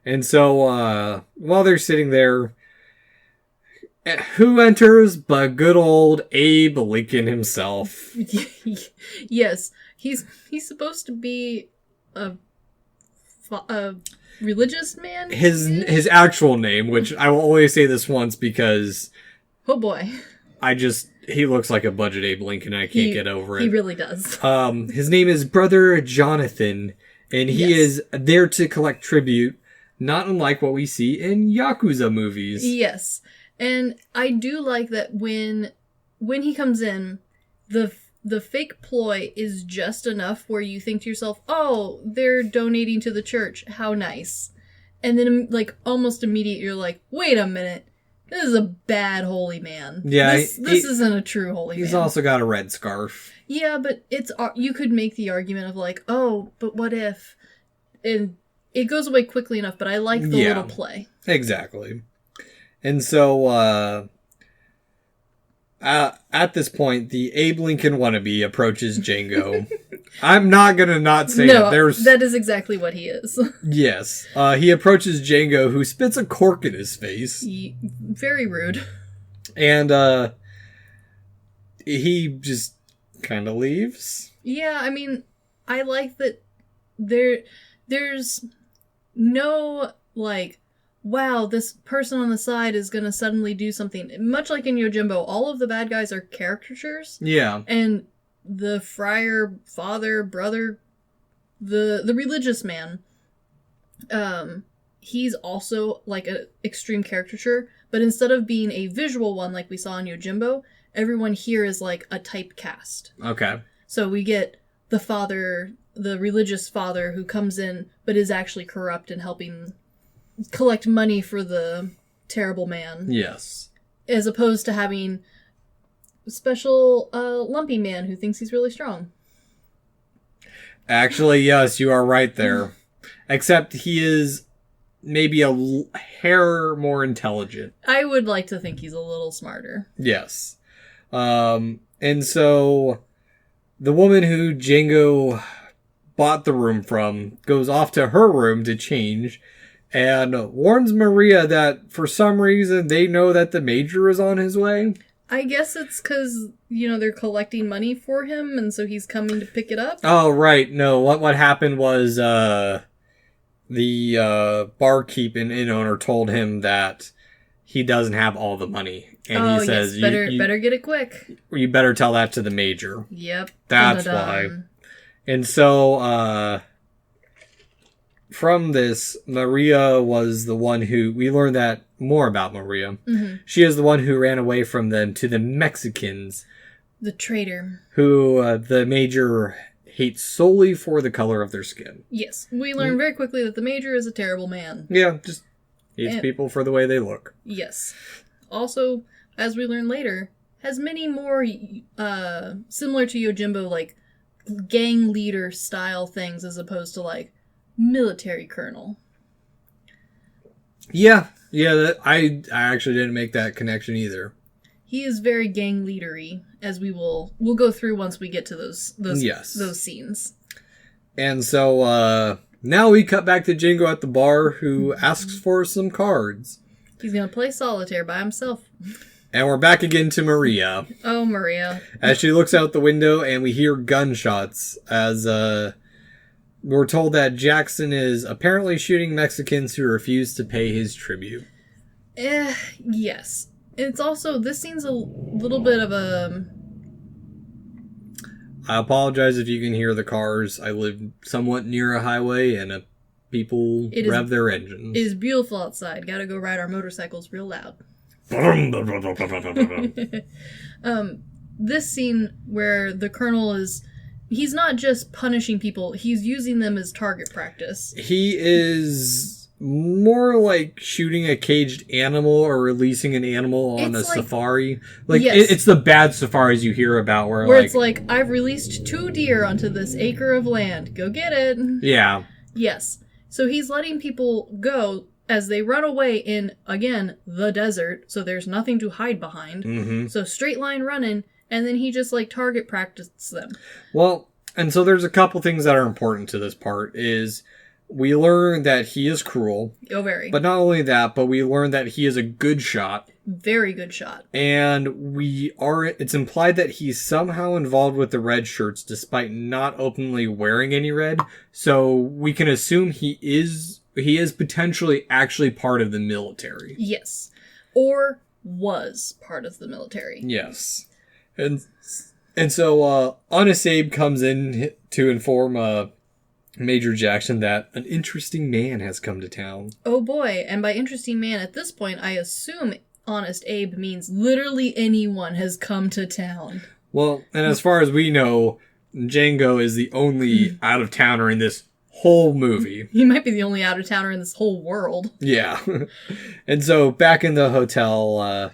And so while they're sitting there, who enters but good old Abe Lincoln himself? Yes, he's supposed to be a religious man. His actual name, which I will only say this once because... Oh boy. He looks like a budget Abe Lincoln, and I can't get over it. He really does. His name is Brother Jonathan, and he is there to collect tribute, not unlike what we see in Yakuza movies. Yes. And I do like that when he comes in, the fake ploy is just enough where you think to yourself, oh, they're donating to the church. How nice. And then, like, almost immediately you're like, wait a minute. This is a bad holy man. Yeah. This isn't a true holy man. He's also got a red scarf. Yeah, but you could make the argument of like, oh, but what if? And it goes away quickly enough, but I like the little play. Exactly. And so, at this point, the Abe Lincoln wannabe approaches Django. I'm not gonna not say it. That is exactly what he is. Yes. He approaches Django, who spits a cork in his face. Very rude. And, he just kind of leaves. Yeah, I mean, I like that there's no, like, wow, this person on the side is going to suddenly do something. Much like in Yojimbo, all of the bad guys are caricatures. Yeah. And the friar, father, brother, the religious man, he's also like an extreme caricature, but instead of being a visual one like we saw in Yojimbo, everyone here is like a typecast. Okay. So we get the father, the religious father who comes in but is actually corrupt and helping collect money for the terrible man. Yes. As opposed to having special lumpy man who thinks he's really strong. Actually, yes, you are right there. Except he is maybe a hair more intelligent. I would like to think he's a little smarter. Yes. And so the woman who Django bought the room from goes off to her room to change and warns Maria that for some reason they know that the Major is on his way. I guess it's because, they're collecting money for him, and so he's coming to pick it up. Oh, right. No, what happened was the barkeep and inn owner told him that he doesn't have all the money. And he says, yes, better get it quick. You better tell that to the Major. Yep. That's why. And so, from this, Maria was the one who... We learned that more about Maria. Mm-hmm. She is the one who ran away from them to the Mexicans. The traitor. Who the Major hates solely for the color of their skin. Yes. We learn very quickly that the Major is a terrible man. Yeah, just hates people for the way they look. Yes. Also, as we learn later, has many more similar to Yojimbo, like, gang leader style things as opposed to, like, military colonel. Yeah, I actually didn't make that connection either. He is very gang leadery, as we'll go through once we get to those scenes. And so now we cut back to Django at the bar, who asks for some cards. He's gonna play solitaire by himself. And we're back again to Maria. Oh, Maria. As she looks out the window and we hear gunshots as we're told that Jackson is apparently shooting Mexicans who refuse to pay his tribute. Yes. It's also, this scene's a little bit of a... I apologize if you can hear the cars. I live somewhat near a highway and people rev their engines. It is beautiful outside. Gotta go ride our motorcycles real loud. This scene where the colonel is... He's not just punishing people, he's using them as target practice. He is more like shooting a caged animal or releasing an animal on a safari. Like, yes. It's the bad safaris you hear about where it's like, I've released 2 deer onto this acre of land. Go get it. Yeah. Yes. So he's letting people go as they run away in, again, the desert, so there's nothing to hide behind. Mm-hmm. So straight line running, and then he just, like, target practices them. Well, and so there's a couple things that are important to this part, is we learn that he is cruel. Oh, very. But not only that, but we learn that he is a good shot. Very good shot. And it's implied that he's somehow involved with the red shirts, despite not openly wearing any red. So we can assume he is potentially actually part of the military. Yes. Or was part of the military. Yes. And so Honest Abe comes in to inform Major Jackson that an interesting man has come to town. Oh boy, and by interesting man at this point, I assume Honest Abe means literally anyone has come to town. Well, and as far as we know, Django is the only out-of-towner in this whole movie. He might be the only out-of-towner in this whole world. Yeah. And so back in the hotel,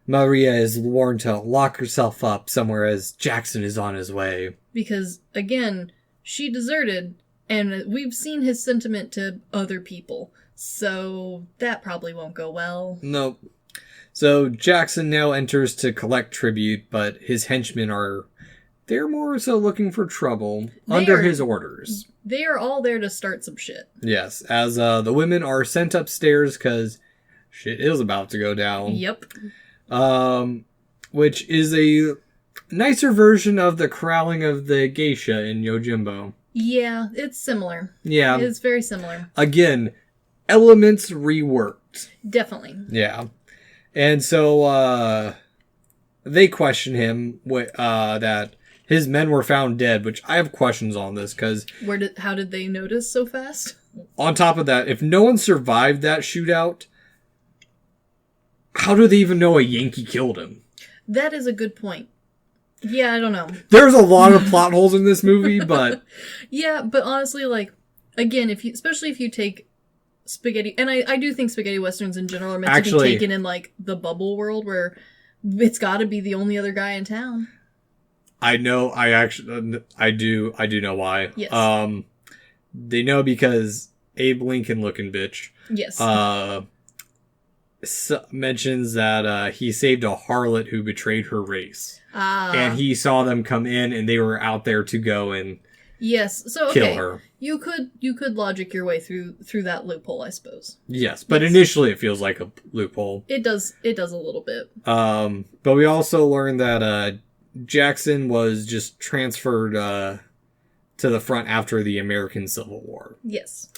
Maria is warned to lock herself up somewhere as Jackson is on his way. Because, again, she deserted, and we've seen his sentiment to other people. So that probably won't go well. Nope. So Jackson now enters to collect tribute, but his henchmen they're more so looking for trouble under his orders. They are all there to start some shit. Yes, as the women are sent upstairs because shit is about to go down. Yep. Which is a nicer version of the corralling of the geisha in Yojimbo. Yeah, it's similar. Yeah. It's very similar. Again, elements reworked. Definitely. Yeah. And so, they question him, that his men were found dead, which I have questions on this, because... How did they notice so fast? On top of that, if no one survived that shootout, how do they even know a Yankee killed him? That is a good point. Yeah, I don't know. There's a lot of plot holes in this movie, but... Yeah, but honestly, like, again, especially if you take spaghetti... And I do think spaghetti westerns in general are meant to be taken in, like, the bubble world, where it's gotta be the only other guy in town. I know, I do know why. Yes. They know because Abe Lincoln looking bitch. Yes. Mentions that he saved a harlot who betrayed her race. And he saw them come in and they were out there to go and kill her. You could logic your way through that loophole, I suppose. Yes, but initially it feels like a loophole. It does a little bit. But we also learned that Jackson was just transferred to the front after the American Civil War. Yes.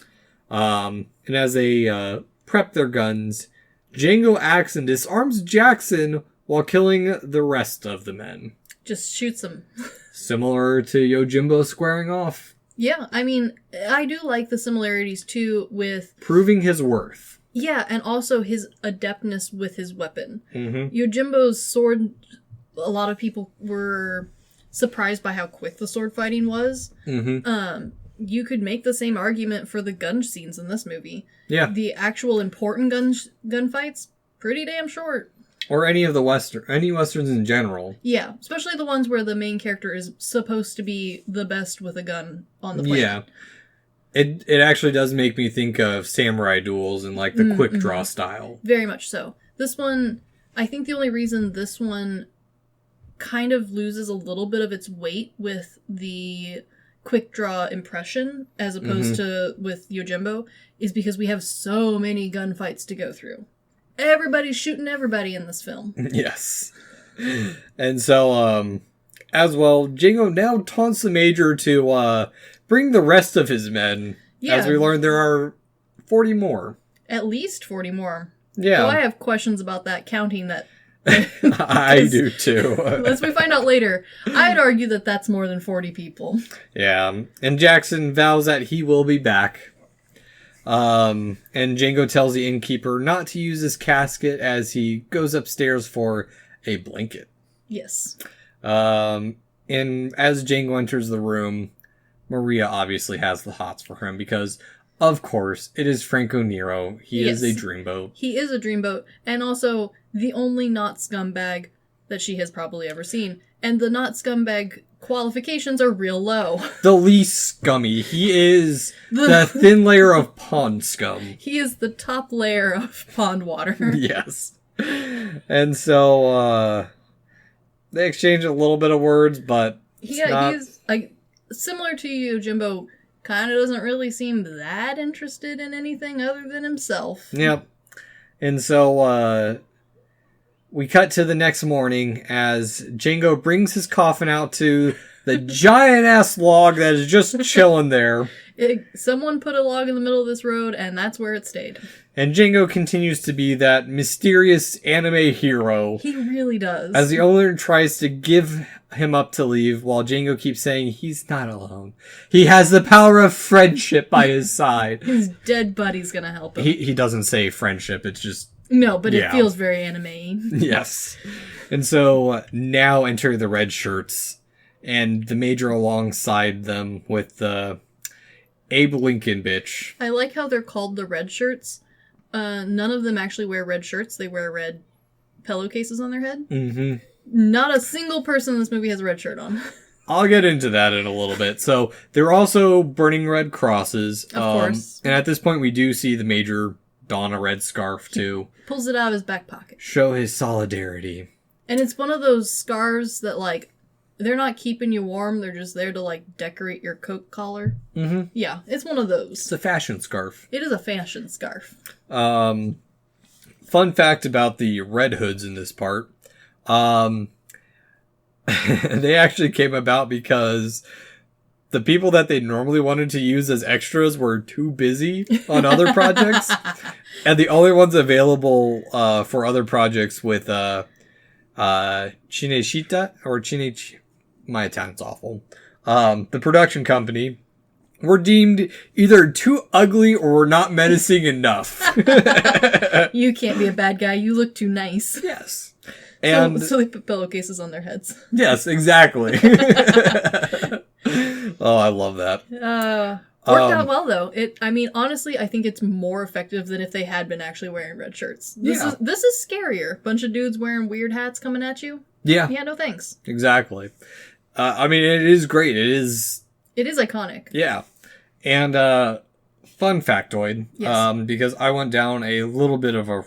And as they prep their guns, Django acts and disarms Jackson while killing the rest of the men. Just shoots them. Similar to Yojimbo squaring off. Yeah, I mean, I do like the similarities too with... Proving his worth. Yeah, and also his adeptness with his weapon. Mm-hmm. Yojimbo's sword... A lot of people were surprised by how quick the sword fighting was. Mm-hmm. You could make the same argument for the gun scenes in this movie. Yeah. The actual important gunfights, pretty damn short. Or any westerns in general. Yeah, especially the ones where the main character is supposed to be the best with a gun on the plate. Yeah. It actually does make me think of samurai duels and like the quick draw style. Very much so. This one, I think the only reason this one kind of loses a little bit of its weight with the quick draw impression as opposed to with Yojimbo is because we have so many gunfights to go through. Everybody's shooting everybody in this film. Yes. And so, as well, Django now taunts the Major to bring the rest of his men. Yeah. As we learn, there are 40 more. At least 40 more. Yeah. So I have questions about that, counting that. I do too. As we find out later, I'd argue that that's more than 40 people. Yeah. And Jackson vows that he will be back. And Django tells the innkeeper not to use his casket as he goes upstairs for a blanket. Yes. And as Django enters the room, Maria obviously has the hots for him because, of course, it is Franco Nero. He is a dreamboat. He is a dreamboat, and also the only not scumbag that she has probably ever seen. And the not scumbag qualifications are real low. The least scummy. He is the thin layer of pond scum. He is the top layer of pond water. Yes. And so, they exchange a little bit of words, but he's like similar to Yojimbo, kind of doesn't really seem that interested in anything other than himself. Yep. And so, we cut to the next morning as Django brings his coffin out to the giant-ass log that is just chilling there. Someone put a log in the middle of this road, and that's where it stayed. And Django continues to be that mysterious anime hero. He really does. As the owner tries to give him up to leave, while Django keeps saying he's not alone. He has the power of friendship by his side. His dead buddy's gonna help him. He doesn't say friendship, it's just... No, but it feels very anime-y. Yes. And so now enter the red shirts, and the Major alongside them with the Abe Lincoln bitch. I like how they're called the red shirts. None of them actually wear red shirts. They wear red pillowcases on their head. Mm-hmm. Not a single person in this movie has a red shirt on. I'll get into that in a little bit. So they're also burning red crosses. Of course. And at this point, we do see the Major don a red scarf too. Pulls it out of his back pocket. Show his solidarity. And it's one of those scarves that, like, they're not keeping you warm. They're just there to, like, decorate your coat collar. Mm-hmm. Yeah, it's one of those. It's a fashion scarf. It is a fashion scarf. Fun fact about the Red Hoods in this part. They actually came about because the people that they normally wanted to use as extras were too busy on other projects. And the only ones available for other projects with Cinecittà or my Italian's awful. The production company were deemed either too ugly or not menacing enough. You can't be a bad guy. You look too nice. Yes. And so they put pillowcases on their heads. Yes, exactly. Oh, I love that. Worked out well, though. Honestly, I think it's more effective than if they had been actually wearing red shirts. This is scarier. Bunch of dudes wearing weird hats coming at you. Yeah. Yeah, no thanks. Exactly. It is great. It is iconic. Yeah. And fun factoid, yes. Because I went down a little bit of a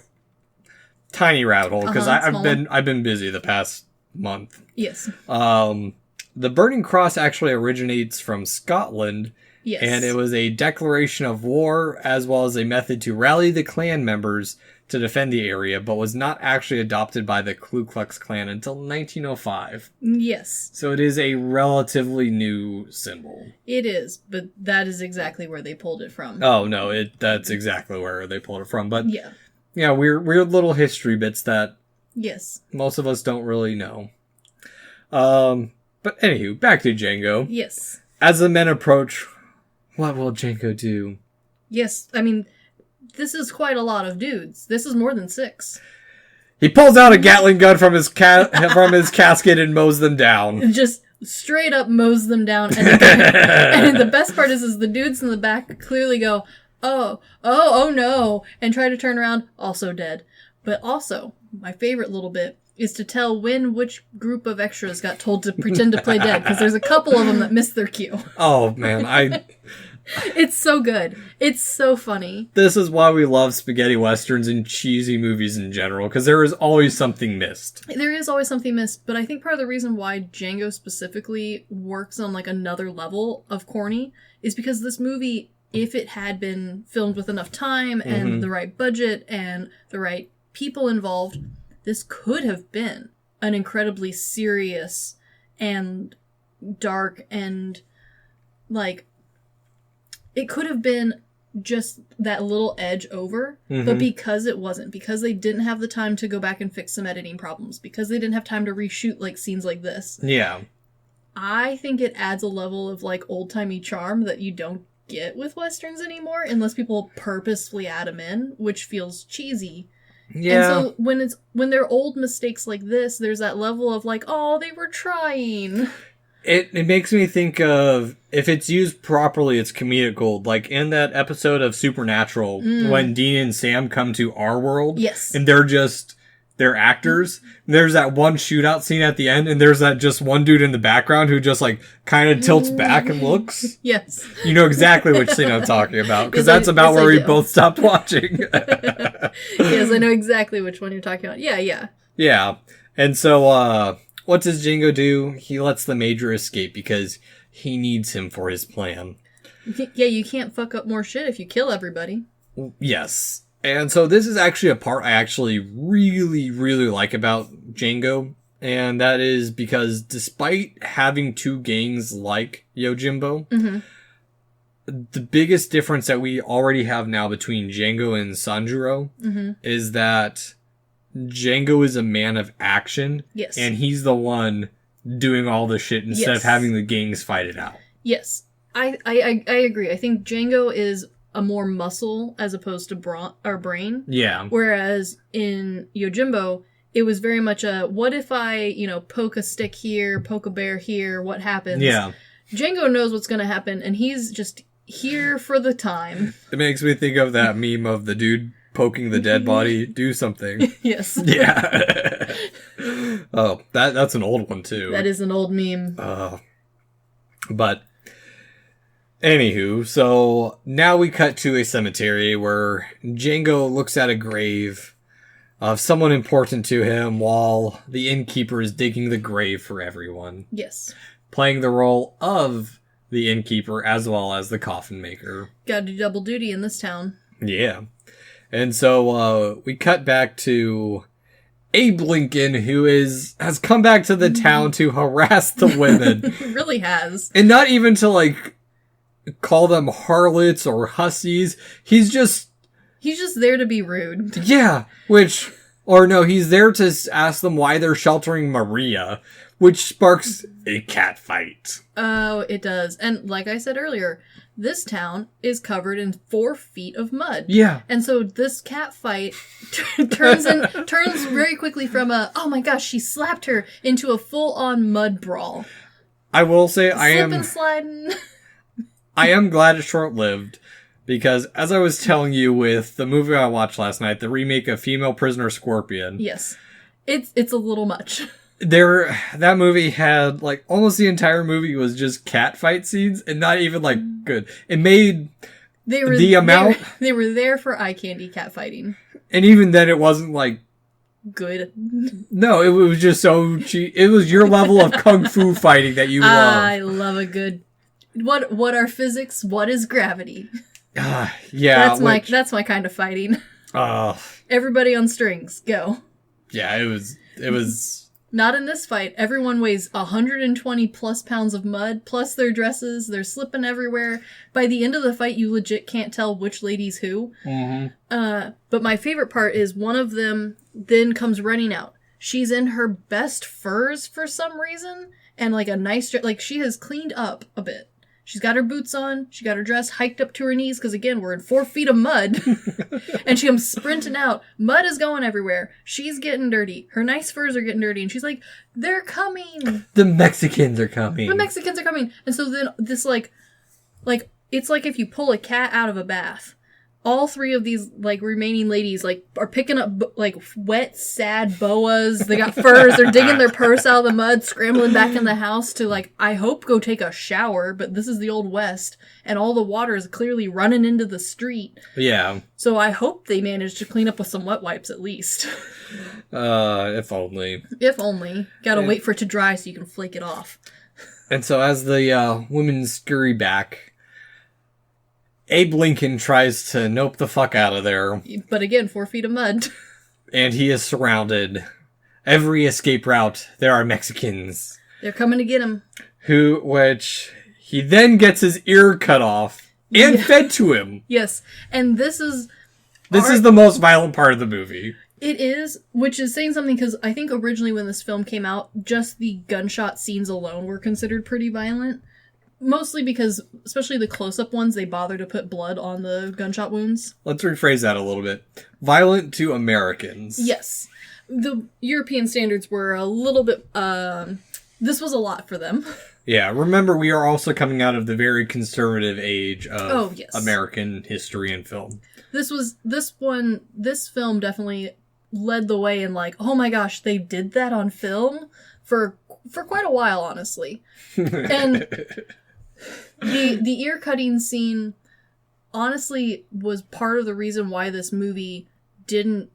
tiny rabbit hole because I've been busy the past month. Yes. The Burning Cross actually originates from Scotland. Yes. And it was a declaration of war as well as a method to rally the clan members to defend the area, but was not actually adopted by the Ku Klux Klan until 1905. Yes. So it is a relatively new symbol. It is, but that is exactly where they pulled it from. Oh, no, that's exactly where they pulled it from. But yeah, weird little history bits that most of us don't really know. But anywho, back to Django. Yes. As the men approach, what will Django do? Yes, this is quite a lot of dudes. This is more than 6. He pulls out a Gatling gun from his casket and mows them down. Just straight up mows them down. And the best part is the dudes in the back clearly go, oh no, and try to turn around, also dead. But also, my favorite little bit is to tell which group of extras got told to pretend to play dead, because there's a couple of them that missed their cue. Oh, man, It's so good. It's so funny. This is why we love spaghetti westerns and cheesy movies in general, because there is always something missed. There is always something missed, but I think part of the reason why Django specifically works on, like, another level of corny is because this movie, if it had been filmed with enough time and the right budget and the right people involved, this could have been an incredibly serious and dark and, like, it could have been just that little edge over, but because it wasn't, because they didn't have the time to go back and fix some editing problems, because they didn't have time to reshoot, like, scenes like this. Yeah. I think it adds a level of, like, old-timey charm that you don't get with westerns anymore, unless people purposefully add them in, which feels cheesy. Yeah. And so when they're old mistakes like this, there's that level of, like, oh, they were trying. It makes me think of, if it's used properly, it's comedic gold. Like in that episode of Supernatural, when Dean and Sam come to our world. Yes. And they're actors. There's that one shootout scene at the end, and there's that just one dude in the background who just, like, kind of tilts back and looks. Yes. You know exactly which scene I'm talking about, because that's about where we both stopped watching. Yes, I know exactly which one you're talking about. Yeah. Yeah. And so, what does Django do? He lets the Major escape because he needs him for his plan. Yeah, you can't fuck up more shit if you kill everybody. Yes. And so this is actually a part I actually really, really like about Django. And that is because despite having two gangs like Yojimbo, the biggest difference that we already have now between Django and Sanjuro is that Django is a man of action. Yes. And he's the one doing all the shit instead of having the gangs fight it out. Yes. I agree. I think Django is a more muscle as opposed to brain. Yeah. Whereas in Yojimbo, it was very much a, what if I, poke a stick here, poke a bear here, what happens? Yeah. Django knows what's going to happen, and he's just here for the time. It makes me think of that meme of the dude poking the dead body. Do something. Yes. Yeah. Oh, that's an old one, too. That is an old meme. But, anywho, so now we cut to a cemetery where Django looks at a grave of someone important to him while the innkeeper is digging the grave for everyone. Yes. Playing the role of the innkeeper as well as the coffin maker. Gotta do double duty in this town. Yeah. And so we cut back to Abe Lincoln, who has come back to the town to harass the women. It really has. And not even to, call them harlots or hussies. He's just there to be rude. Yeah, he's there to ask them why they're sheltering Maria, which sparks a cat fight. Oh, it does. And like I said earlier, this town is covered in 4 feet of mud. Yeah. And so this cat fight turns very quickly from oh my gosh, she slapped her, into a full-on mud brawl. I will say Slip and sliding. I am glad it's short-lived. Because, as I was telling you with the movie I watched last night, the remake of Female Prisoner Scorpion. Yes. It's a little much. That movie had, almost the entire movie was just cat fight scenes, and not even, good. It made they were there for eye candy cat fighting. And even then, it wasn't, good. No, it was just so cheap. It was your level of kung fu fighting that you love. I love a good... What are physics? What is gravity? Yeah. That's my kind of fighting. Oh. Everybody on strings, go. Yeah, it was... Not in this fight. Everyone weighs 120 plus pounds of mud, plus their dresses. They're slipping everywhere. By the end of the fight, you legit can't tell which lady's who. Mm-hmm. But my favorite part is one of them then comes running out. She's in her best furs for some reason, and a nice... she has cleaned up a bit. She's got her boots on, she got her dress hiked up to her knees, because again, we're in 4 feet of mud. And she comes sprinting out. Mud is going everywhere. She's getting dirty. Her nice furs are getting dirty. And she's like, they're coming. The Mexicans are coming. And so then this it's like if you pull a cat out of a bath. All 3 of these, remaining ladies, are picking up, wet, sad boas. They got furs. They're digging their purse out of the mud, scrambling back in the house to, I hope go take a shower, but this is the Old West, and all the water is clearly running into the street. Yeah. So I hope they managed to clean up with some wet wipes, at least. If only. If only. Gotta wait for it to dry so you can flake it off. And so as the women scurry back... Abe Lincoln tries to nope the fuck out of there. But again, 4 feet of mud. And he is surrounded. Every escape route, there are Mexicans. They're coming to get him. Which he then gets his ear cut off and fed to him. Yes. And this is the most violent part of the movie. It is, which is saying something, because I think originally when this film came out, just the gunshot scenes alone were considered pretty violent. Mostly because, especially the close-up ones, they bother to put blood on the gunshot wounds. Let's rephrase that a little bit. Violent to Americans. Yes. The European standards were a little bit, this was a lot for them. Yeah, remember we are also coming out of the very conservative age of yes. American history and film. This film definitely led the way in oh my gosh, they did that on film for quite a while, honestly. And... The ear cutting scene honestly was part of the reason why this movie didn't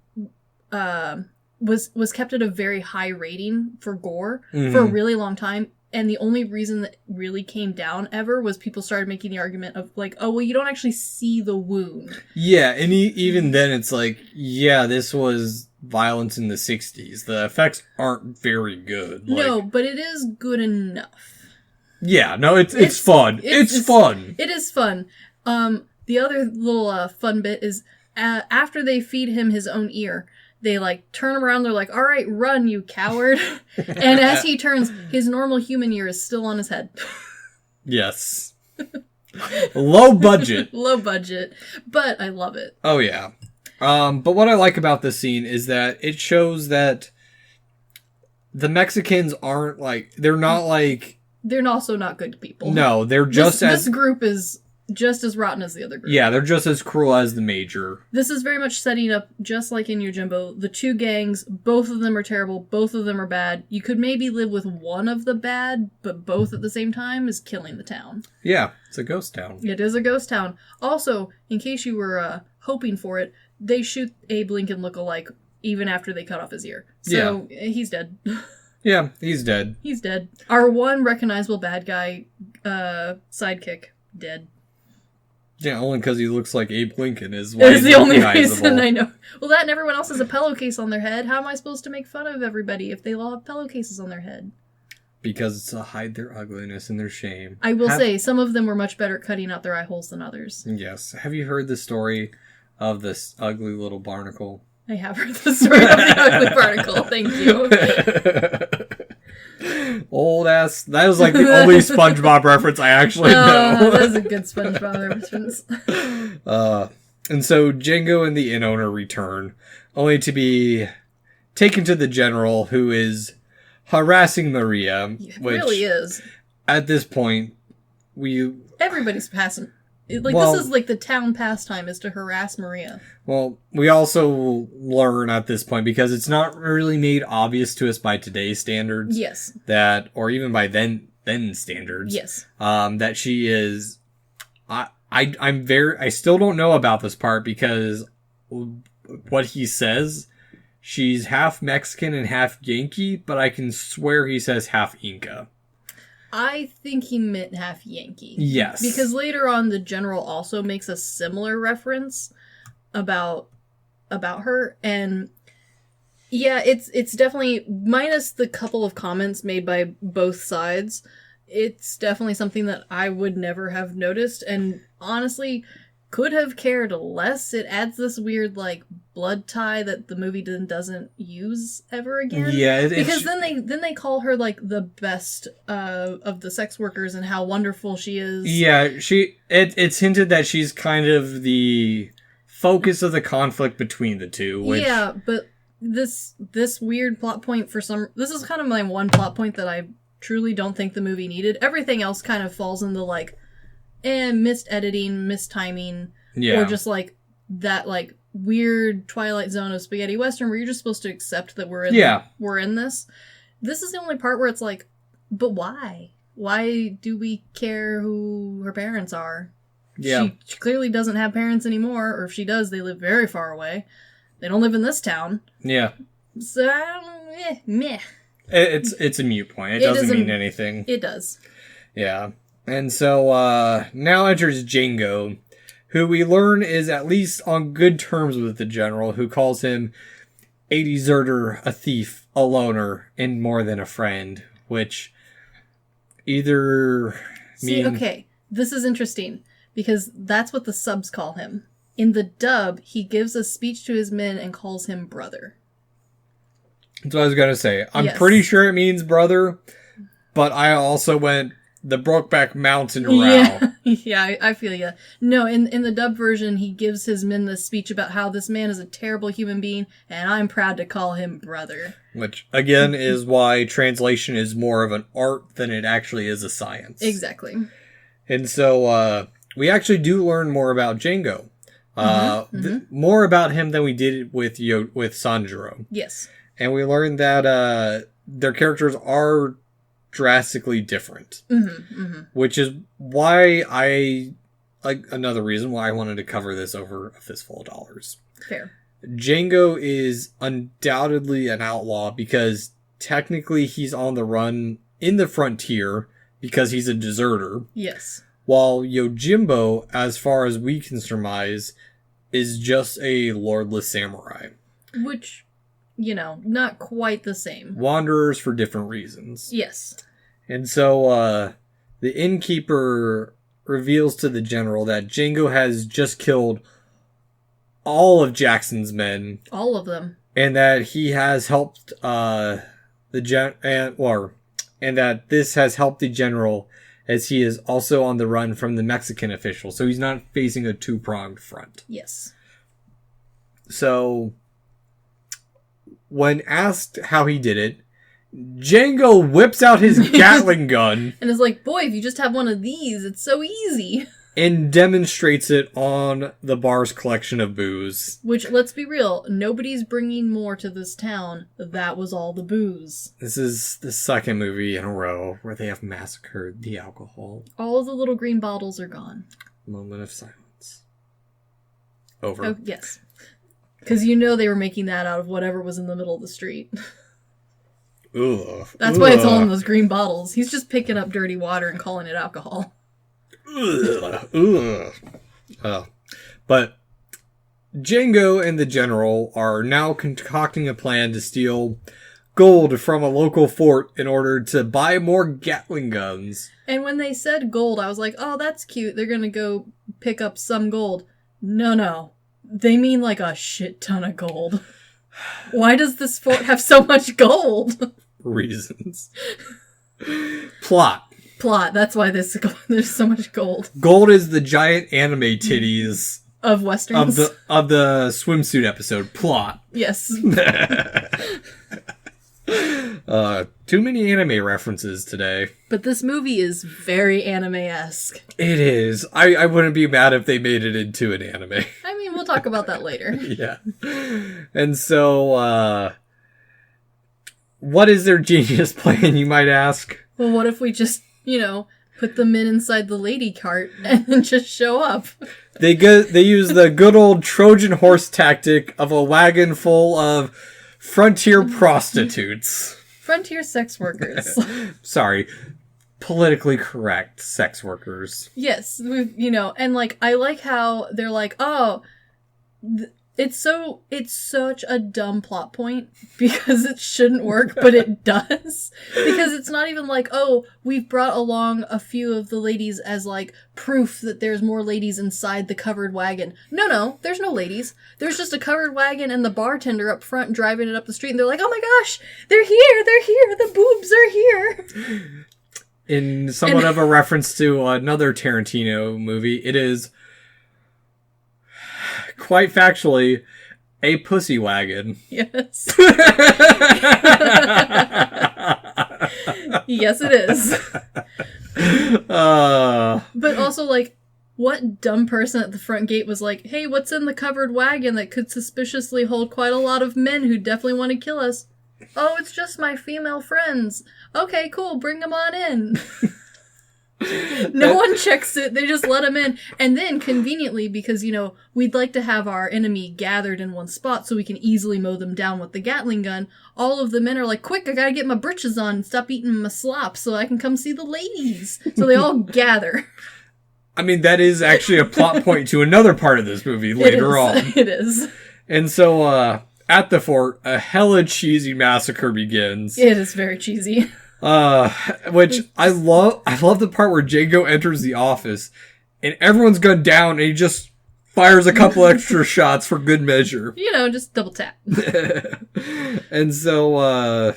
was kept at a very high rating for gore for a really long time, and the only reason that really came down ever was people started making the argument of oh well, you don't actually see the wound. Yeah, and even then it's this was violence in the 60s. The effects aren't very good. No, but it is good enough. Yeah, no, it's fun. It's fun. It is fun. The other little fun bit is after they feed him his own ear, they like turn around. They're like, "All right, run, you coward!" And as he turns, his normal human ear is still on his head. Yes. Low budget. Low budget, but I love it. Oh yeah. But what I like about this scene is that it shows that the Mexicans aren't like, they're not like... They're also not good people. No, they're just This group is just as rotten as the other group. Yeah, they're just as cruel as the major. This is very much setting up, just like in Yojimbo, the two gangs, both of them are terrible, both of them are bad. You could maybe live with one of the bad, but both at the same time is killing the town. Yeah, it's a ghost town. It is a ghost town. Also, in case you were hoping for it, they shoot Abe Lincoln lookalike even after they cut off his ear. So, he's dead. Yeah, he's dead. He's dead. Our one recognizable bad guy, sidekick, dead. Yeah, only because he looks like Abe Lincoln is why It's the only reason I know. Well, that and everyone else has a pillowcase on their head. How am I supposed to make fun of everybody if they all have pillowcases on their head? Because it's to hide their ugliness and their shame. I will say, some of them were much better at cutting out their eye holes than others. Yes. Have you heard the story of this ugly little barnacle? I have heard the story of the ugly barnacle. Thank you. Old ass. That was like the only SpongeBob reference I actually know. That was a good SpongeBob reference. And so Django and the inn owner return, only to be taken to the general, who is harassing Maria. It which, really is. At this point, everybody's passing. This is like the town pastime, is to harass Maria. Well, we also learn at this point, because it's not really made obvious to us by today's standards. Yes. That, or even by then standards. Yes. That she is... I still don't know about this part, because what he says, she's half Mexican and half Yankee, but I can swear he says half Inca. I think he meant half Yankee. Yes. Because later on, the general also makes a similar reference about her, and yeah, it's definitely, minus the couple of comments made by both sides, it's definitely something that I would never have noticed, and honestly, could have cared less. It adds this weird, like, blood tie that the movie doesn't use ever again. Yeah, because then they call her, like, the best of the sex workers and how wonderful she is. Yeah, it's hinted that she's kind of the focus of the conflict between the two. Which... Yeah, but this weird plot point this is kind of my one plot point that I truly don't think the movie needed. Everything else kind of falls into, like, missed editing, missed timing, or just like that like weird Twilight Zone of spaghetti western where you're just supposed to accept that we're in this. This is the only part where it's like, but why? Why do we care who her parents are? Yeah. She clearly doesn't have parents anymore, or if she does, they live very far away. They don't live in this town. Yeah. So meh. It's a mute point. It doesn't mean anything. It does. Yeah. And so, now enters Django, who we learn is at least on good terms with the general, who calls him a deserter, a thief, a loner, and more than a friend, which either mean... See, okay, this is interesting, because that's what the subs call him. In the dub, he gives a speech to his men and calls him brother. That's what I was going to say. I'm pretty sure it means brother, but I also went... The Brokeback Mountain route. Yeah, I feel ya. No, in the dub version, he gives his men this speech about how this man is a terrible human being, and I'm proud to call him brother. Which, again, is why translation is more of an art than it actually is a science. Exactly. And so, we actually do learn more about Django. More about him than we did with Sanjuro. Yes. And we learned that their characters are drastically different, which is why another reason why I wanted to cover this over a fistful of dollars. Fair. Django is undoubtedly an outlaw because technically he's on the run in the frontier because he's a deserter. Yes. While Yojimbo, as far as we can surmise, is just a lordless samurai. Which... not quite the same. Wanderers for different reasons. Yes. And so, the innkeeper reveals to the general that Django has just killed all of Jackson's men. All of them. And that he has helped and that this has helped the general as he is also on the run from the Mexican official. So he's not facing a two-pronged front. Yes. So when asked how he did it, Django whips out his Gatling gun. And is like, boy, if you just have one of these, it's so easy. And demonstrates it on the bar's collection of booze. Which, let's be real, nobody's bringing more to this town. That was all the booze. This is the second movie in a row where they have massacred the alcohol. All of the little green bottles are gone. Moment of silence. Over. Oh, yes. Because you know they were making that out of whatever was in the middle of the street. Ugh. That's why it's all in those green bottles. He's just picking up dirty water and calling it alcohol. Ugh. But Django and the general are now concocting a plan to steal gold from a local fort in order to buy more Gatling guns. And when they said gold, I was like, oh, that's cute. They're going to go pick up some gold. No. They mean like a shit ton of gold. Why does this fort have so much gold? Reasons. Plot. That's why there's so much gold. Gold is the giant anime titties of westerns of the swimsuit episode. Plot. Yes. Too many anime references today. But this movie is very anime-esque. It is. I wouldn't be mad if they made it into an anime. I mean, we'll talk about that later. Yeah. And so, what is their genius plan, you might ask? Well, what if we just, put the men inside the lady cart and then just show up? They use the good old Trojan horse tactic of a wagon full of frontier prostitutes. Frontier sex workers. Sorry. Politically correct sex workers. Yes. And I like how they're like, oh, it's such a dumb plot point because it shouldn't work, but it does. Because it's not even like, oh, we've brought along a few of the ladies as proof that there's more ladies inside the covered wagon. No, there's no ladies. There's just a covered wagon and the bartender up front driving it up the street, and they're like, oh my gosh, they're here, the boobs are here. In somewhat of a reference to another Tarantino movie, it is quite factually a pussy wagon. Yes. Yes, it is. But also, what dumb person at the front gate was like, hey, what's in the covered wagon that could suspiciously hold quite a lot of men who definitely want to kill us? Oh, it's just my female friends. Okay, cool, bring them on in. No one checks it. They just let them in. And then, conveniently, because, we'd like to have our enemy gathered in one spot so we can easily mow them down with the Gatling gun, all of the men are like, quick, I gotta get my britches on and stop eating my slop so I can come see the ladies. So they all gather. I mean, that is actually a plot point to another part of this movie later on. It is. And so, at the fort, a hella cheesy massacre begins. It is very cheesy. Which I love the part where Django enters the office and everyone's gunned down and he just fires a couple extra shots for good measure. Just double tap. And so,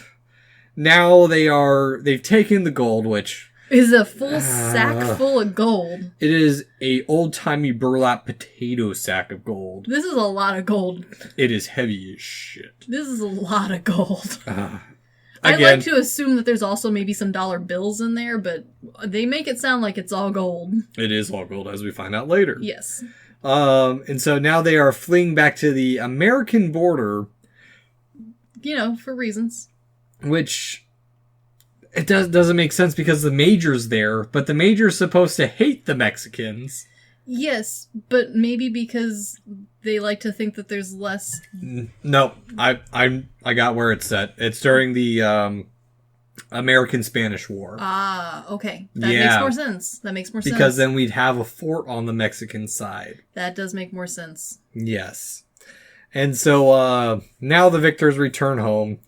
now they've taken the gold, which is a full sack full of gold. It is a old-timey burlap potato sack of gold. This is a lot of gold. It is heavy as shit. This is a lot of gold. Again, I like to assume that there's also maybe some dollar bills in there, but they make it sound like it's all gold. It is all gold, as we find out later. Yes. And so now they are fleeing back to the American border. For reasons. Which, it doesn't make sense because the Major's there, but the Major's supposed to hate the Mexicans. Yes, but maybe because they like to think that there's less. No, I got where it's set. It's during the American-Spanish War. Ah, okay. That makes more sense. Because then we'd have a fort on the Mexican side. That does make more sense. Yes. And so now the victors return home.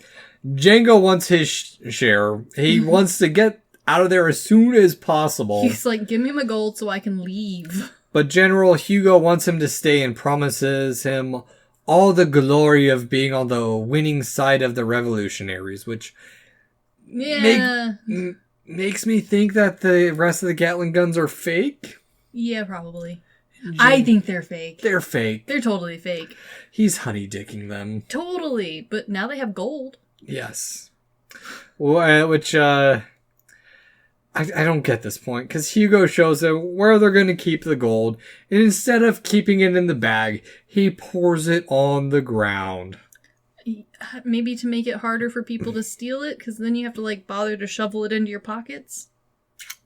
Django wants his share. He wants to get out of there as soon as possible. He's like, give me my gold so I can leave. But General Hugo wants him to stay and promises him all the glory of being on the winning side of the revolutionaries, which makes me think that the rest of the Gatling guns are fake. Yeah, probably. I think they're fake. They're fake. They're totally fake. He's honey-dicking them. Totally. But now they have gold. Yes. Well, which, I don't get this point, because Hugo shows them where they're going to keep the gold, and instead of keeping it in the bag, he pours it on the ground. Maybe to make it harder for people to steal it, because then you have to, like, bother to shovel it into your pockets?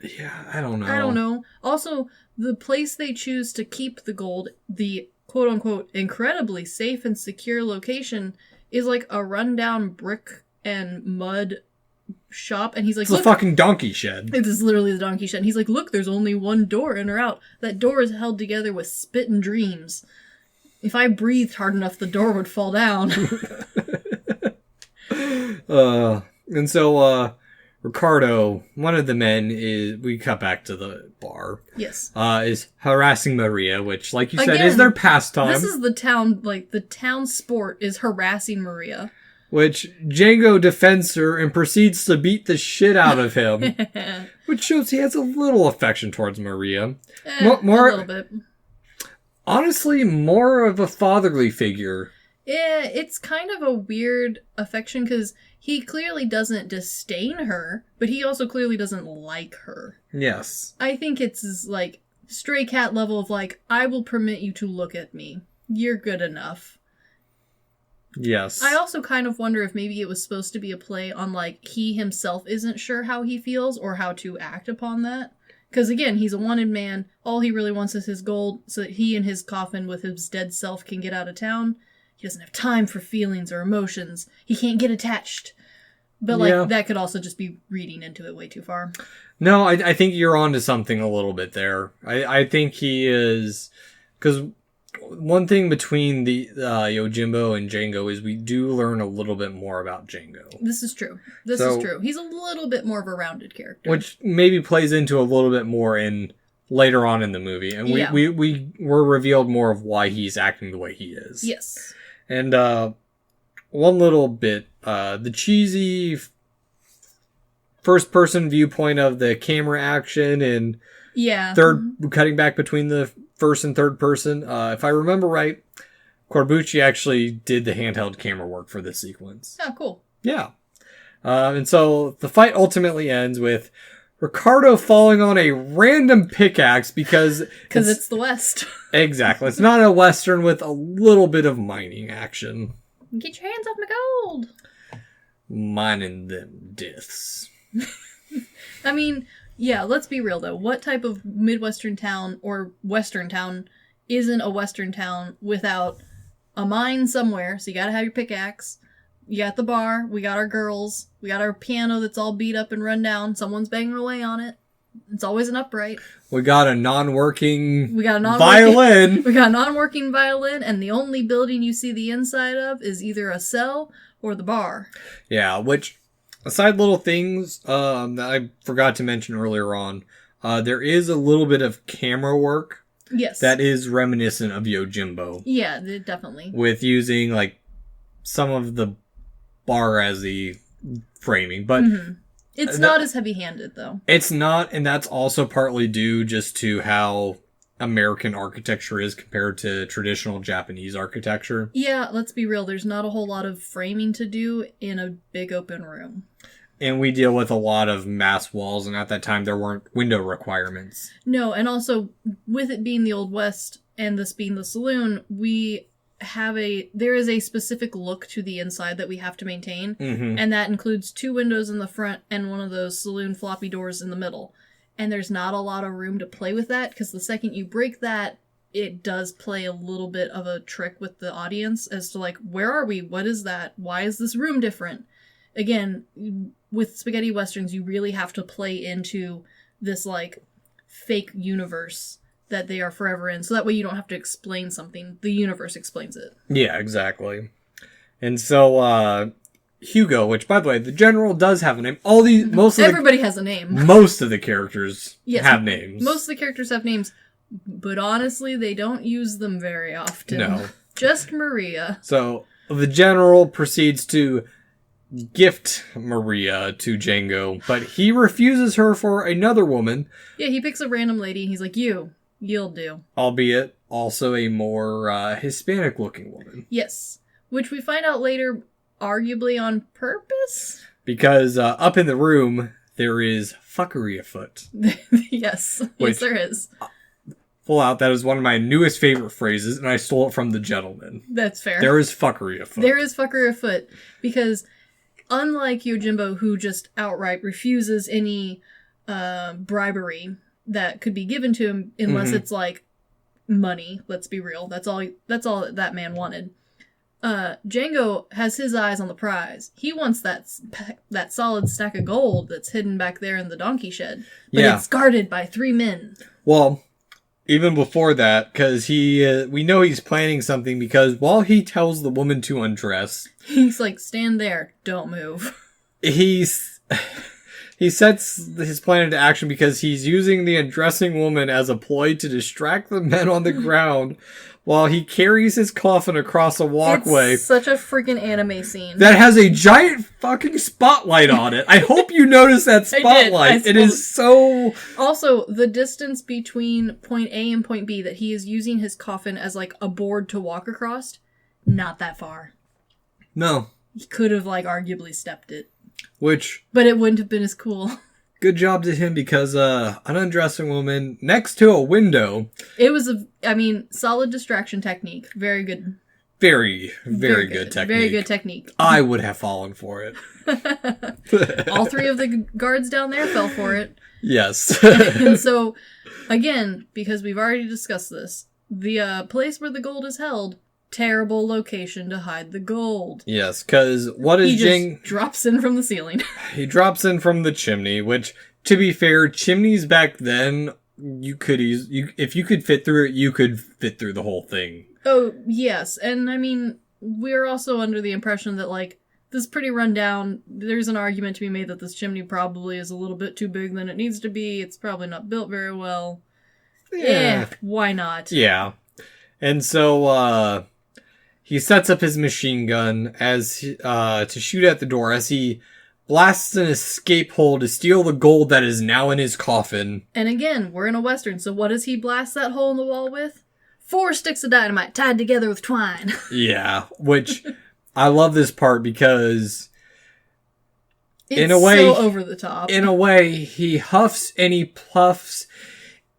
Yeah, I don't know. I don't know. Also, the place they choose to keep the gold, the quote-unquote incredibly safe and secure location, is like a rundown brick and mud shop, and he's like, it's a fucking donkey shed. It is literally the donkey shed. And he's like, look, there's only one door in or out. That door is held together with spit and dreams. If I breathed hard enough, the door would fall down. And so, Ricardo, one of the men, we cut back to the bar. Yes. Is harassing Maria, which, like you said, is their pastime. This is the town, like, the town sport is harassing Maria. Which Django defends her and proceeds to beat the shit out of him. Which shows he has a little affection towards Maria. More a little bit. Honestly, more of a fatherly figure. Yeah, it's kind of a weird affection because he clearly doesn't disdain her, but he also clearly doesn't like her. Yes. I think it's like stray cat level of like, I will permit you to look at me. You're good enough. Yes. I also kind of wonder if maybe it was supposed to be a play on like he himself isn't sure how he feels or how to act upon that. Because again, he's a wanted man. All he really wants is his gold so that he and his coffin with his dead self can get out of town. He doesn't have time for feelings or emotions. He can't get attached. But like that could also just be reading into it way too far. No, I think you're onto something a little bit there. I think he is... Because one thing between the Yojimbo and Django is we do learn a little bit more about Django. This is true. This is true. He's a little bit more of a rounded character. Which maybe plays into a little bit more in later on in the movie. And we were revealed more of why he's acting the way he is. Yes. And one little bit, the cheesy first-person viewpoint of the camera action and cutting back between the first and third person. If I remember right, Corbucci actually did the handheld camera work for this sequence. Oh, cool. Yeah. And so the fight ultimately ends with Ricardo falling on a random pickaxe because it's the West. Exactly. It's not a Western with a little bit of mining action. Get your hands off my gold. Mining them deaths. I mean, yeah, let's be real though. What type of Midwestern town or Western town isn't a Western town without a mine somewhere? So you gotta have your pickaxe. You got the bar. We got our girls. We got our piano that's all beat up and run down. Someone's banging away on it. It's always an upright. We got a non-working violin. We got a non-working violin, and the only building you see the inside of is either a cell or the bar. Yeah, which, aside little things that I forgot to mention earlier on, there is a little bit of camera work. Yes. That is reminiscent of Yojimbo. Yeah, definitely. With using, like, some of the bar as the framing, but... Mm-hmm. It's not as heavy-handed, though. It's not, and that's also partly due just to how American architecture is compared to traditional Japanese architecture. Yeah, let's be real. There's not a whole lot of framing to do in a big open room. And we deal with a lot of mass walls, and at that time there weren't window requirements. No, and also, with it being the Old West, and this being the saloon, there is a specific look to the inside that we have to maintain, and that includes 2 windows in the front and one of those saloon floppy doors in the middle. And there's not a lot of room to play with that, because the second you break that, it does play a little bit of a trick with the audience as to, like, where are we? What is that? Why is this room different? Again, with spaghetti westerns, you really have to play into this, like, fake universe that they are forever in, so that way you don't have to explain something. The universe explains it. Yeah, exactly. And so, Hugo, which, by the way, the general does have a name. Everybody has a name. Most of the characters Yes, have names. Most of the characters have names, but honestly, they don't use them very often. No. Just Maria. So, the general proceeds to gift Maria to Django, but he refuses her for another woman. Yeah, he picks a random lady, and he's like, you'll do. Albeit also a more Hispanic-looking woman. Yes. Which we find out later, arguably on purpose? Because up in the room, there is fuckery afoot. Yes. Which, yes, there is. Full out, that is one of my newest favorite phrases, and I stole it from the gentleman. That's fair. There is fuckery afoot. There is fuckery afoot, because unlike Yojimbo, who just outright refuses any bribery that could be given to him, unless it's like money, let's be real. That's all that man wanted. Django has his eyes on the prize. He wants that solid stack of gold that's hidden back there in the donkey shed. But it's guarded by 3 men. Well, even before that, because we know he's planning something, because while he tells the woman to undress, he's like, stand there, don't move. He sets his plan into action because he's using the undressing woman as a ploy to distract the men on the ground while he carries his coffin across a walkway. It's such a freaking anime scene. That has a giant fucking spotlight on it. I hope you noticed that spotlight. It is so... Also, the distance between point A and point B that he is using his coffin as like a board to walk across, not that far. No. He could have like arguably stepped it. But it wouldn't have been as cool. Good job to him, because an undressing woman next to a window. It was solid distraction technique. Very good. Very, very good technique. Very good technique. I would have fallen for it. All 3 of the guards down there fell for it. Yes. And so, again, because we've already discussed this, the place where the gold is held, terrible location to hide the gold. Yes, because what is He just drops in from the ceiling. He drops in from the chimney, which, to be fair, chimneys back then, if you could fit through it, you could fit through the whole thing. Oh, yes. And we're also under the impression that, like, this is pretty run down. There's an argument to be made that this chimney probably is a little bit too big than it needs to be. It's probably not built very well. Yeah, why not? Yeah. And so, he sets up his machine gun to shoot at the door as he blasts an escape hole to steal the gold that is now in his coffin. And again, we're in a Western, so what does he blast that hole in the wall with? 4 sticks of dynamite tied together with twine. Yeah, which I love this part because it's in a way, so over the top. In a way, he huffs and he puffs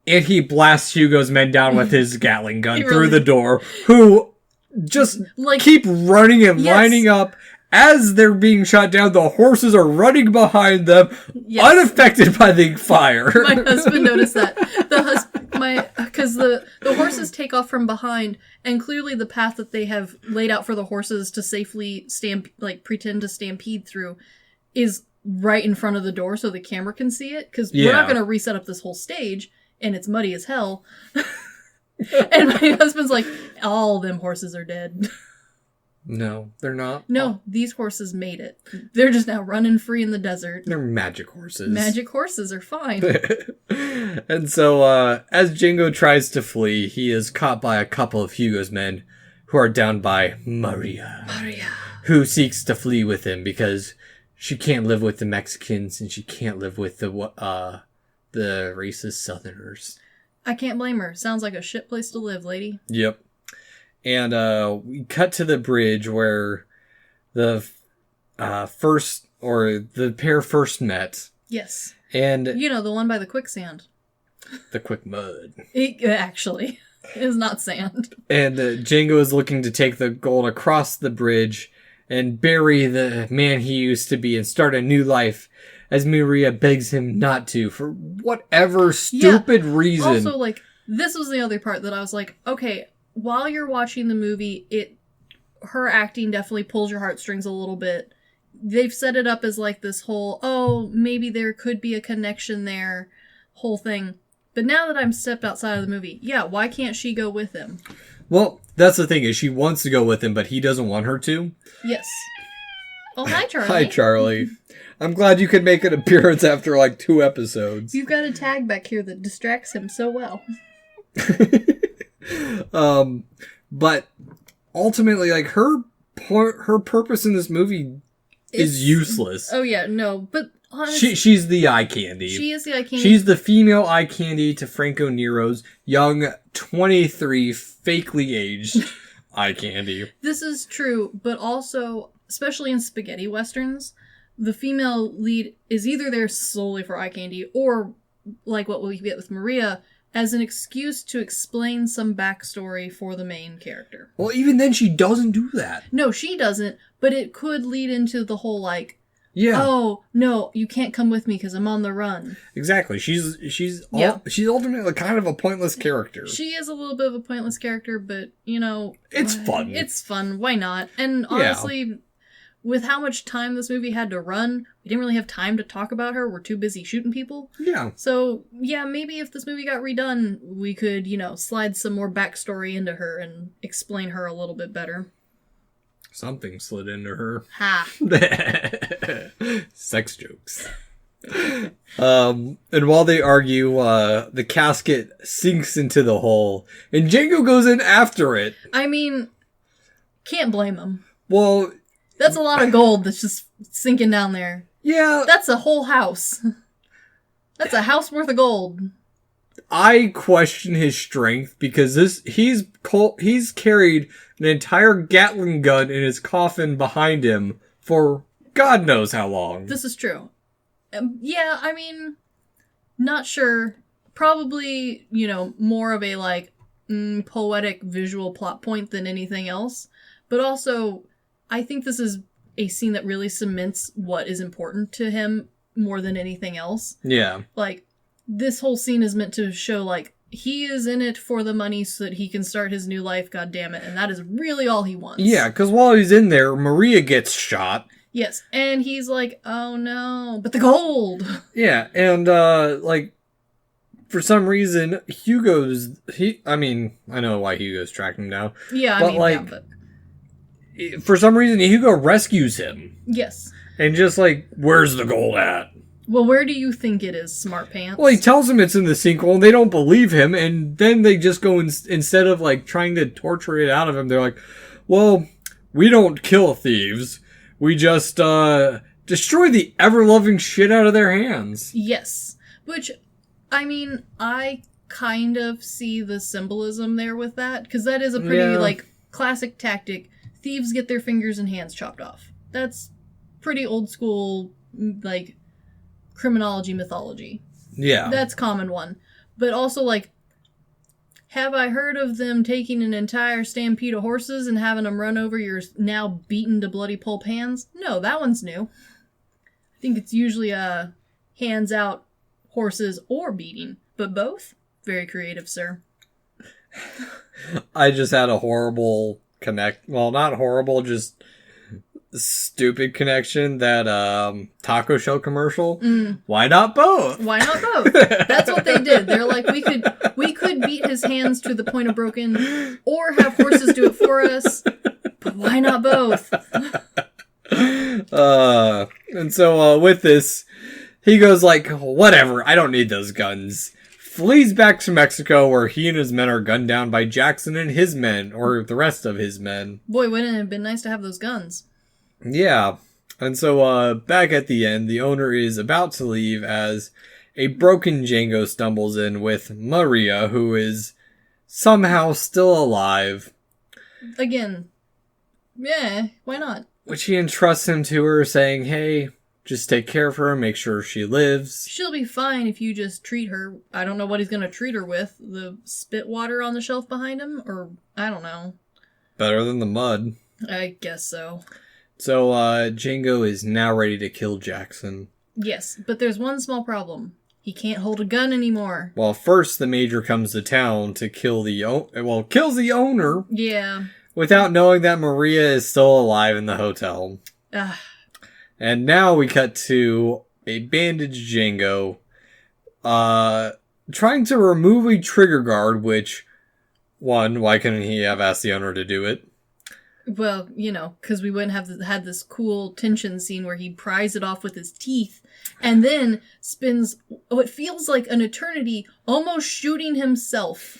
and he blasts Hugo's men down with his Gatling gun through the door, who just keep running and lining up. As they're being shot down, the horses are running behind them, unaffected by the fire. My husband noticed that. Because the horses take off from behind, and clearly the path that they have laid out for the horses to safely pretend to stampede through is right in front of the door so the camera can see it. Because we're not going to reset up this whole stage, and it's muddy as hell. And my husband's like, all them horses are dead. No, they're not. No, these horses made it. They're just now running free in the desert. They're magic horses. Magic horses are fine. And so, as Django tries to flee, he is caught by a couple of Hugo's men who are down by Maria. Who seeks to flee with him because she can't live with the Mexicans and she can't live with the racist Southerners. I can't blame her. Sounds like a shit place to live, lady. Yep. And we cut to the bridge where the pair first met. Yes. And the one by the quicksand. The quick mud. It actually is not sand. And Django is looking to take the gold across the bridge and bury the man he used to be and start a new life, as Maria begs him not to for whatever stupid reason. Also, this was the other part that I was like, okay, while you're watching the movie, her acting definitely pulls your heartstrings a little bit. They've set it up as this whole, maybe there could be a connection there, whole thing. But now that I'm stepped outside of the movie, why can't she go with him? Well, that's the thing, is she wants to go with him, but he doesn't want her to. Yes. Oh, hi, Charlie. Hi, Charlie. I'm glad you could make an appearance after like 2 episodes. You've got a tag back here that distracts him so well. But ultimately, like, her purpose in this movie is useless. Oh, yeah, no, but honestly... She's the eye candy. She is the eye candy. She's the female eye candy to Franco Nero's young, 23, fakely aged eye candy. This is true, but also, especially in spaghetti westerns, the female lead is either there solely for eye candy or, like what we get with Maria, as an excuse to explain some backstory for the main character. Well, even then, she doesn't do that. No, she doesn't, but it could lead into the whole, like, yeah. Oh, no, you can't come with me because I'm on the run. Exactly. She's ultimately kind of a pointless character. She is a little bit of a pointless character, but, you know... It's fun. It's fun. Why not? And honestly, with how much time this movie had to run, we didn't really have time to talk about her. We're too busy shooting people. Yeah. So, yeah, maybe if this movie got redone, we could, slide some more backstory into her and explain her a little bit better. Something slid into her. Ha. Sex jokes. And while they argue, the casket sinks into the hole, and Django goes in after it. I mean, can't blame him. Well... That's a lot of gold that's just sinking down there. Yeah. That's a whole house. That's a house worth of gold. I question his strength because he's carried an entire Gatling gun in his coffin behind him for God knows how long. This is true. Yeah, I mean, not sure. Probably, more of a poetic visual plot point than anything else. But also, I think this is a scene that really cements what is important to him more than anything else. Yeah. Like, this whole scene is meant to show, he is in it for the money so that he can start his new life, goddammit, and that is really all he wants. Yeah, because while he's in there, Maria gets shot. Yes, and he's like, oh no, but the gold! Yeah, and, for some reason, I know why Hugo's tracking him down. Yeah, but... For some reason, Hugo rescues him. Yes. And just where's the gold at? Well, where do you think it is, Smart Pants? Well, he tells them it's in the sinkhole, and they don't believe him, and then they just go, instead of, trying to torture it out of him, they're like, well, we don't kill thieves. We just, destroy the ever-loving shit out of their hands. Yes. Which, I kind of see the symbolism there with that, because that is a pretty, classic tactic. Thieves get their fingers and hands chopped off. That's pretty old school, criminology mythology. Yeah. That's common one. But also, have I heard of them taking an entire stampede of horses and having them run over your now beaten to bloody pulp hands? No, that one's new. I think it's usually hands out, horses, or beating. But both? Very creative, sir. I just had a horrible not horrible, just stupid connection, that taco shell commercial. Why not both? Why not both? That's what they did. They're like, we could beat his hands to the point of broken, or have horses do it for us, but why not both? And so with this, he goes whatever, I don't need those guns. Flees back to Mexico, where he and his men are gunned down by Jackson and his men, or the rest of his men. Boy, wouldn't it have been nice to have those guns? Yeah. And so, back at the end, the owner is about to leave as a broken Django stumbles in with Maria, who is somehow still alive. Again, yeah, why not? Which he entrusts him to her, saying, hey, just take care of her, make sure she lives. She'll be fine if you just treat her. I don't know what he's going to treat her with. The spit water on the shelf behind him? Or, I don't know. Better than the mud. I guess so. So, Django is now ready to kill Jackson. Yes, but there's one small problem. He can't hold a gun anymore. Well, first the Major comes to town to kills the owner. Yeah. Without knowing that Maria is still alive in the hotel. Ugh. And now we cut to a bandaged Django, trying to remove a trigger guard, which, one, why couldn't he have asked the owner to do it? Well, because we wouldn't have had this cool tension scene where he pries it off with his teeth and then spends what feels like an eternity almost shooting himself.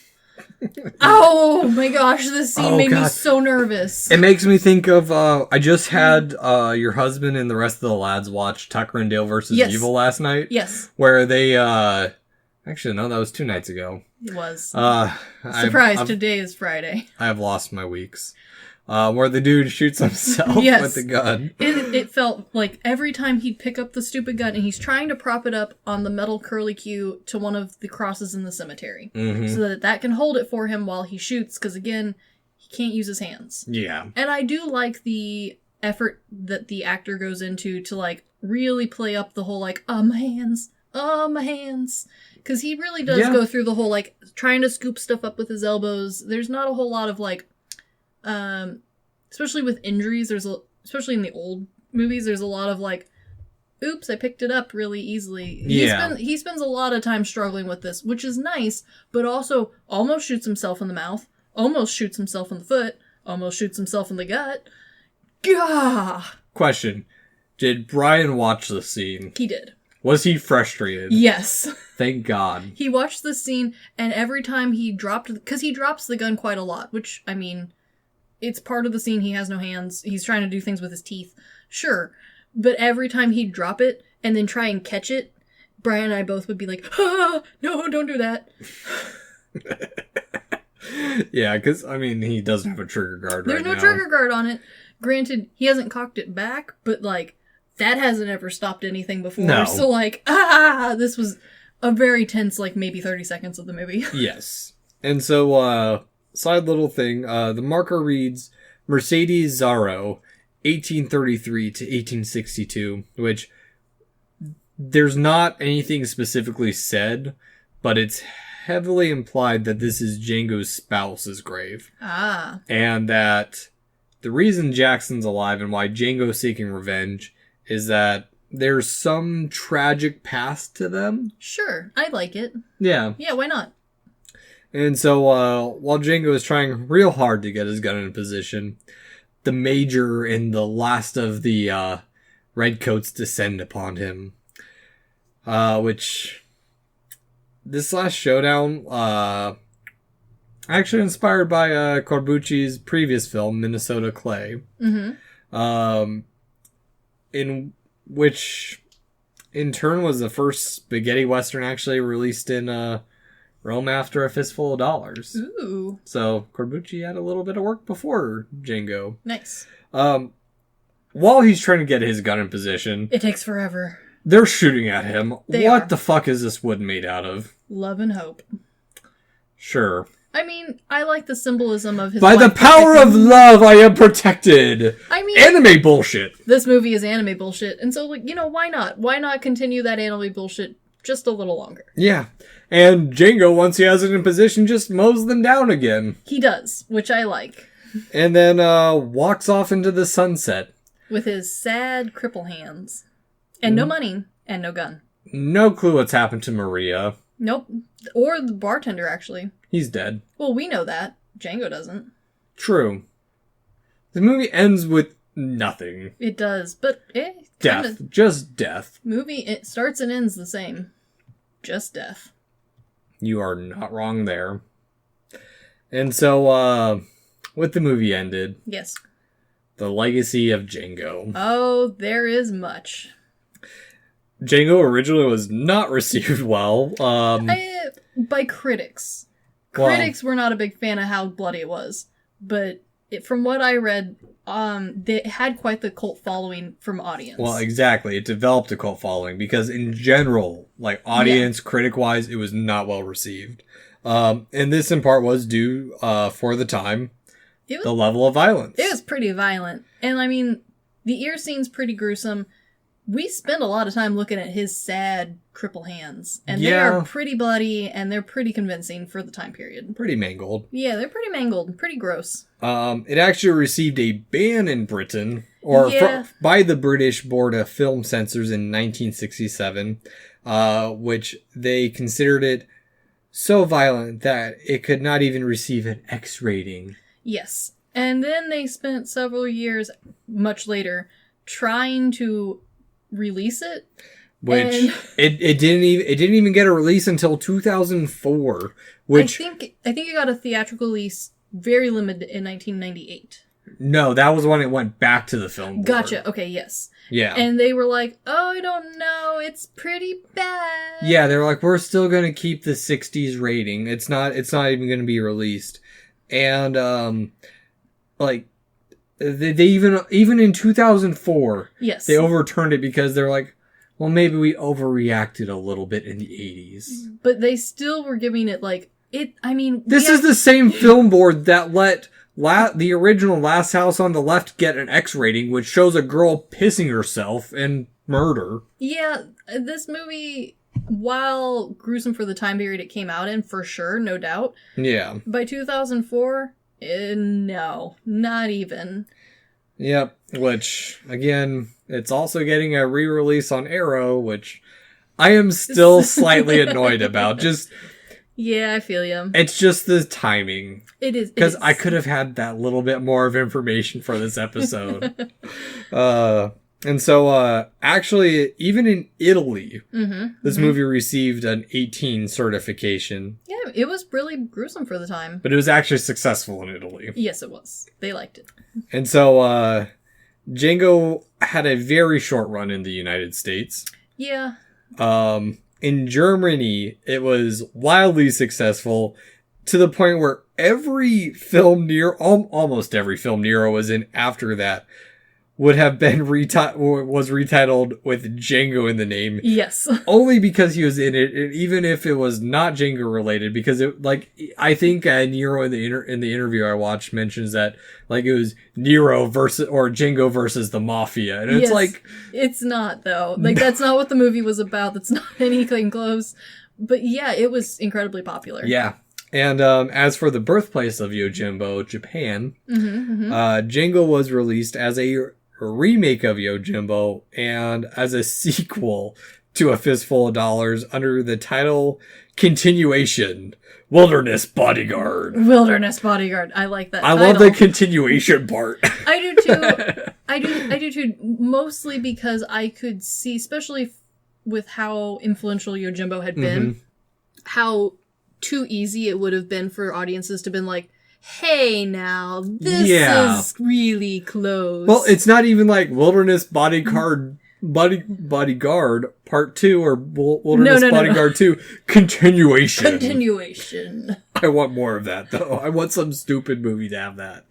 Oh my gosh, this scene made me so nervous. It makes me think of, I just had your husband and the rest of the lads watch Tucker and Dale versus Evil last night. Yes. Where they, actually, no, that was 2 nights ago. It was. Surprise, today is Friday. I have lost my weeks. Where the dude shoots himself with the gun. It felt like every time he'd pick up the stupid gun and he's trying to prop it up on the metal curlicue to one of the crosses in the cemetery. Mm-hmm. So that can hold it for him while he shoots, because again, he can't use his hands. Yeah. And I do like the effort that the actor goes into to like really play up the whole like, my hands. Because he really does go through the whole like trying to scoop stuff up with his elbows. There's not a whole lot of like, especially with injuries, especially in the old movies, there's a lot of like, oops, I picked it up really easily. He spends a lot of time struggling with this, which is nice, but also almost shoots himself in the mouth, almost shoots himself in the foot, almost shoots himself in the gut. Gah! Question. Did Brian watch the scene? He did. Was he frustrated? Yes. Thank God. He watched the scene, and every time he dropped, because he drops the gun quite a lot, which, I mean, it's part of the scene. He has no hands. He's trying to do things with his teeth. Sure. But every time he'd drop it and then try and catch it, Brian and I both would be like, no, don't do that. Yeah, because, I mean, he doesn't have a trigger guard right now. There's no trigger guard on it. Granted, he hasn't cocked it back, but, like, that hasn't ever stopped anything before. No. So, like, this was a very tense, like, maybe 30 seconds of the movie. Yes. And so, side little thing, the marker reads Mercedes Zorro, 1833 to 1862, which there's not anything specifically said, but it's heavily implied that this is Django's spouse's grave. Ah. And that the reason Jackson's alive and why Django's seeking revenge is that there's some tragic past to them. Sure, I like it. Yeah. Yeah, why not? And so, while Django is trying real hard to get his gun in position, the Major and the last of the, Redcoats descend upon him. Which, this last showdown, actually inspired by, Corbucci's previous film, Minnesota Clay. Mm-hmm. In which, in turn, was the first spaghetti western actually released in, Rome after a fistful of dollars. Ooh. So, Corbucci had a little bit of work before Django. Nice. While he's trying to get his gun in position... It takes forever. They're shooting at him. What the fuck is this wood made out of? Love and hope. Sure. I mean, I like the symbolism of his... By the power of love, I am protected! I mean... Anime bullshit! This movie is anime bullshit. And so, like, why not? Why not continue that anime bullshit just a little longer? Yeah. And Django, once he has it in position, just mows them down again. He does, which I like. And then walks off into the sunset. With his sad cripple hands. And no money. And no gun. No clue what's happened to Maria. Nope. Or the bartender, actually. He's dead. Well, we know that. Django doesn't. True. The movie ends with nothing. It does, but death. Just death. Movie, it starts and ends the same. Just death. You are not wrong there. And so, with the movie ended... Yes. The legacy of Django. Oh, there is much. Django originally was not received well. By critics. Critics were not a big fan of how bloody it was. But from what I read, they had quite the cult following from audience. Well, exactly. It developed a cult following because in general, like audience, critic-wise, it was not well received. And this in part was due, for the time, the level of violence. It was pretty violent. And I mean, the ear scene's pretty gruesome. We spend a lot of time looking at his sad cripple hands. And they are pretty bloody, and they're pretty convincing for the time period. Pretty mangled. Yeah, they're pretty mangled. Pretty gross. It actually received a ban in Britain, by the British Board of Film Censors in 1967, which they considered it so violent that it could not even receive an X rating. Yes. And then they spent several years, much later, trying to release it. Which And- it didn't even get a release until 2004. Which I think it got a theatrical release very limited in 1998. no, that was when it went back to the film board. Gotcha. Okay, yes. Yeah. And they were like, "Oh, I don't know, it's pretty bad." Yeah, they're like, we're still gonna keep the 60s rating. It's not even gonna be released. And like they even in 2004, Yes. they overturned it because they're like, well, maybe we overreacted a little bit in the 80s. But they still were giving it like it. I mean, This is the same film board that let the original Last House on the Left get an X rating, which shows a girl pissing herself and murder. Yeah, this movie, while gruesome for the time period it came out in, for sure, no doubt. Yeah. By 2004, no, not even. Yep. Which, again, it's also getting a re-release on Arrow, which I am still slightly annoyed about. Yeah, I feel you. It's just the timing. It is. Because I could have had that little bit more of information for this episode. And so, actually, even in Italy, this movie received an 18 certification. Yeah, it was really gruesome for the time. But it was actually successful in Italy. Yes, it was. They liked it. And so, Django had a very short run in the United States. Yeah. In Germany, it was wildly successful to the point where every film almost every film Nero was in after that would have been was retitled with Django in the name. Yes. Only because he was in it, and even if it was not Django related, because it, like, I think Nero in the interview I watched mentions that, like, it was Nero versus, or Django versus the Mafia. And it's like, it's not though. Like, that's not what the movie was about. That's not anything close. But yeah, it was incredibly popular. yeah. And as for the birthplace of Yojimbo, Japan, Django was released as a remake of Yojimbo and as a sequel to A Fistful of Dollars under the title Continuation, Wilderness Bodyguard. Wilderness Bodyguard. I like that I title. love the continuation part. I do too. I do too. Mostly because I could see, especially with how influential Yojimbo had been, how too easy it would have been for audiences to have been like, hey now, this is really close. Well, it's not even like Wilderness Bodyguard Part 2 or Wilderness Bodyguard 2 Continuation. Continuation. I want more of that, though. I want some stupid movie to have that.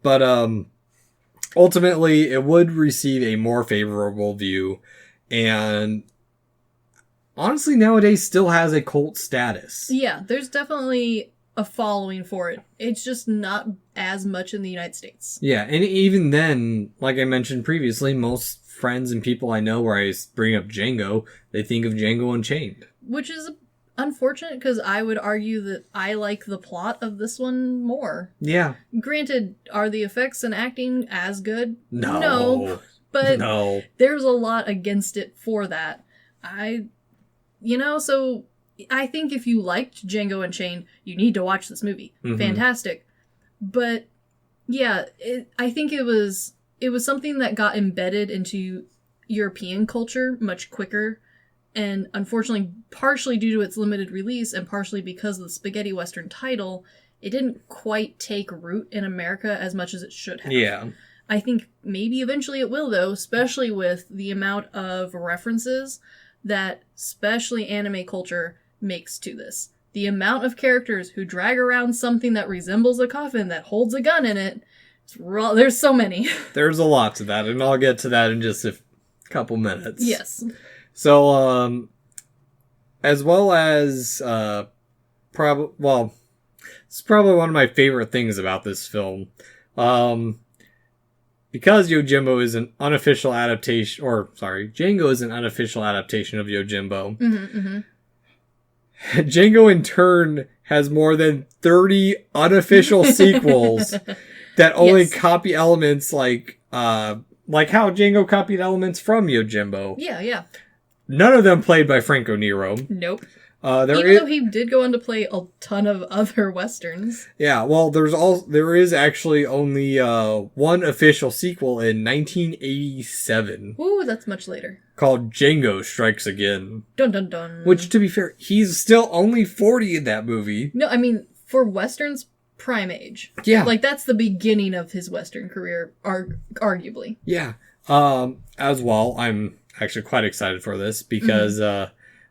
But ultimately, it would receive a more favorable view, and honestly, nowadays still has a cult status. Yeah, there's definitely a following for it. It's just not as much in the United States. Yeah, and even then, like I mentioned previously, most friends and people I know where I bring up Django, they think of Django Unchained. Which is unfortunate, because I would argue that I like the plot of this one more. Yeah. Granted, are the effects and acting as good? No. But no. There's a lot against it for that. So I think if you liked Django Unchained, you need to watch this movie. Fantastic. But yeah, I think it was something that got embedded into European culture much quicker. And unfortunately, partially due to its limited release and partially because of the spaghetti western title, it didn't quite take root in America as much as it should have. Yeah. I think maybe eventually it will, though, especially with the amount of references that especially anime culture makes to this. The amount of characters who drag around something that resembles a coffin that holds a gun in it, there's so many. There's a lot to that, and I'll get to that in just a couple minutes. Yes. So, as well as, it's probably one of my favorite things about this film. Because Yojimbo is an unofficial adaptation, Django is an unofficial adaptation of Yojimbo. Django, in turn, has more than 30 unofficial sequels that only copy elements like how Django copied elements from Yojimbo. Yeah. None of them played by Franco Nero. Nope. There Even though he did go on to play a ton of other westerns. Yeah, well, there is actually only one official sequel in 1987. Ooh, that's much later. Called Django Strikes Again. Dun dun dun. Which, to be fair, he's still only 40 in that movie. No, I mean, for westerns, prime age. Yeah. Like, that's the beginning of his western career, arguably. Yeah. As well, I'm actually quite excited for this because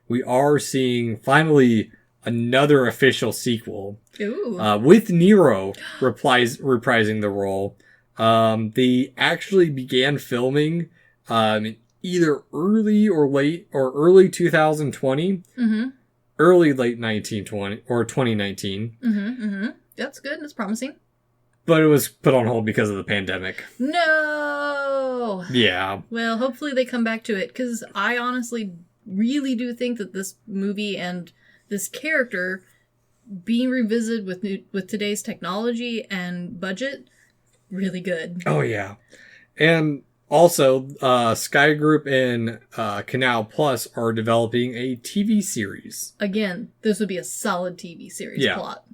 we are seeing finally another official sequel. Ooh. With Nero reprising the role. They actually began filming either early or late or early 2020. Mm-hmm. Early late 1920 or 2019. Mm-hmm. Mm-hmm. That's good. That's promising. But it was put on hold because of the pandemic. No! Yeah. Well, hopefully they come back to it, because I honestly really do think that this movie and this character being revisited with today's technology and budget, really good. Oh, yeah. And also, Sky Group and Canal Plus are developing a TV series. Again, this would be a solid TV series Yeah. plot.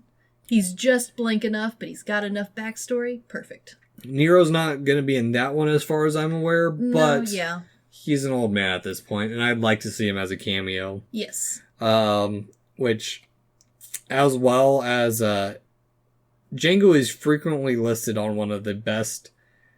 He's just blank enough, but he's got enough backstory. Perfect. Nero's not going to be in that one as far as I'm aware, but yeah. he's an old man at this point, and I'd like to see him as a cameo. Yes. Which, as well as Django is frequently listed on one of the best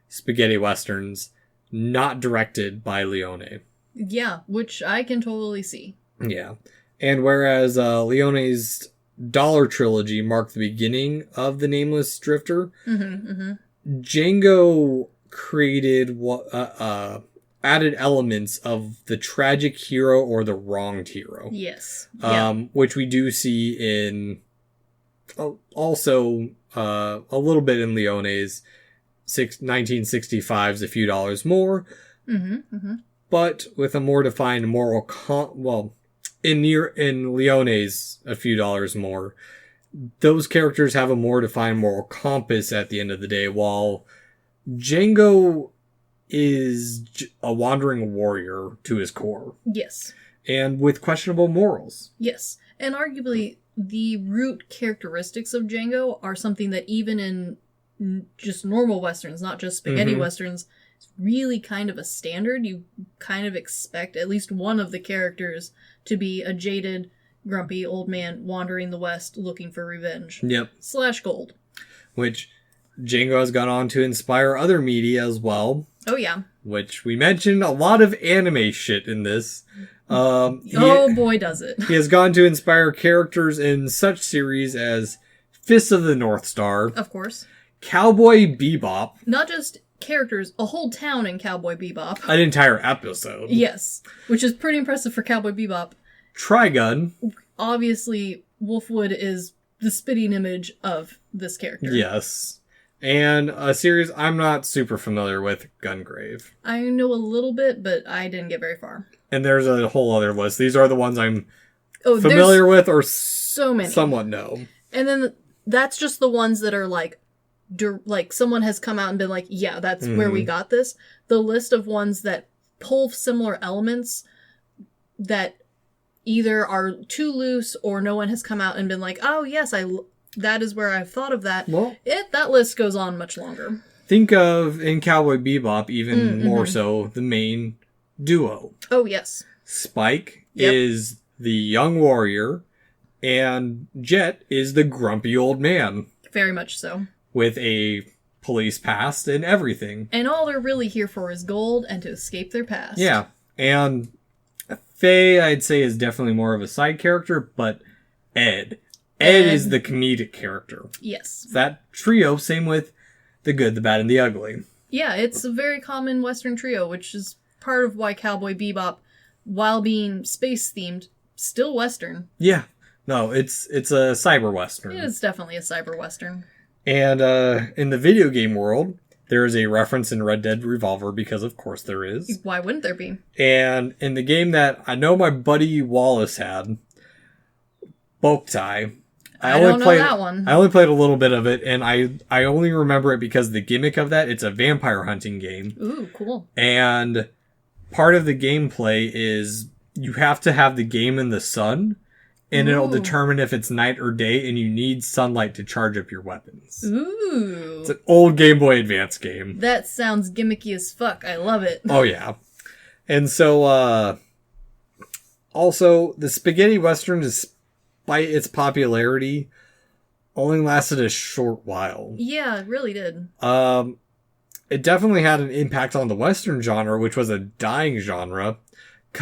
spaghetti westerns not directed by Leone. Yeah, which I can totally see. Yeah. And whereas Leone's Dollar Trilogy marked the beginning of the Nameless Drifter, Django created added elements of the tragic hero or the wronged hero. Yes. Which we do see in also a little bit in Leone's 1965's A Few Dollars More, but with a more defined moral in Leone's A Few Dollars More, those characters have a more defined moral compass at the end of the day, while Django is a wandering warrior to his core. Yes. And with questionable morals. Yes. And arguably, the root characteristics of Django are something that even in just normal westerns, not just spaghetti westerns, it's really kind of a standard. You kind of expect at least one of the characters to be a jaded, grumpy old man wandering the West looking for revenge. Yep. / gold. Which Django has gone on to inspire other media as well. Oh, yeah. Which we mentioned a lot of anime shit in this. Boy, does it. He has gone to inspire characters in such series as Fist of the North Star. Of course. Cowboy Bebop. Not just characters, a whole town in Cowboy Bebop. An entire episode. Yes. Which is pretty impressive for Cowboy Bebop. Trigun. Obviously, Wolfwood is the spitting image of this character. Yes. And a series I'm not super familiar with, Gungrave. I know a little bit, but I didn't get very far. And there's a whole other list. These are the ones I'm familiar with or so many. Somewhat know. And then that's just the ones that are like someone has come out and been like, yeah, that's where we got this. The list of ones that pull similar elements that either are too loose or no one has come out and been like, oh, yes, that is where I've thought of that. Well, that list goes on much longer. Think of, in Cowboy Bebop, even more so, the main duo. Oh, yes. Spike is the young warrior, and Jet is the grumpy old man. Very much so. With a police past and everything. And all they're really here for is gold and to escape their past. Yeah. And Faye, I'd say, is definitely more of a side character, but Ed is the comedic character. Yes. That trio, same with the good, the bad, and the ugly. Yeah, it's a very common Western trio, which is part of why Cowboy Bebop, while being space-themed, still Western. Yeah. No, it's a cyber Western. It is definitely a cyber Western. And in the video game world, there is a reference in Red Dead Revolver, because of course there is. Why wouldn't there be? And in the game that I know my buddy Wallace had, Boktai, I don't know that one. I only played a little bit of it, and I only remember it because the gimmick of that, it's a vampire hunting game. Ooh, cool. And part of the gameplay is you have to have the game in the sun, and it'll Ooh. determine if it's night or day, and you need sunlight to charge up your weapons. Ooh. It's an old Game Boy Advance game. That sounds gimmicky as fuck. I love it. Oh, yeah. And so, also, the spaghetti western, despite its popularity, only lasted a short while. Yeah, it really did. It definitely had an impact on the western genre, which was a dying genre,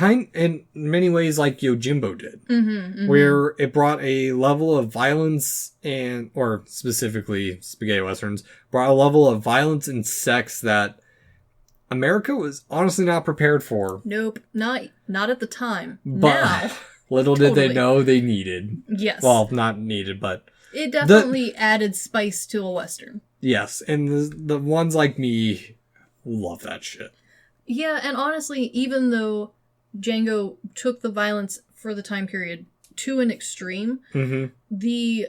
in many ways like Yojimbo did, where it brought a level of violence or specifically spaghetti westerns, brought a level of violence and sex that America was honestly not prepared for. Nope, not at the time. But now, little did they know they needed. Yes. Well, not needed, but it definitely added spice to a western. Yes, and the ones like me love that shit. Yeah, and honestly, even though Django took the violence for the time period to an extreme, the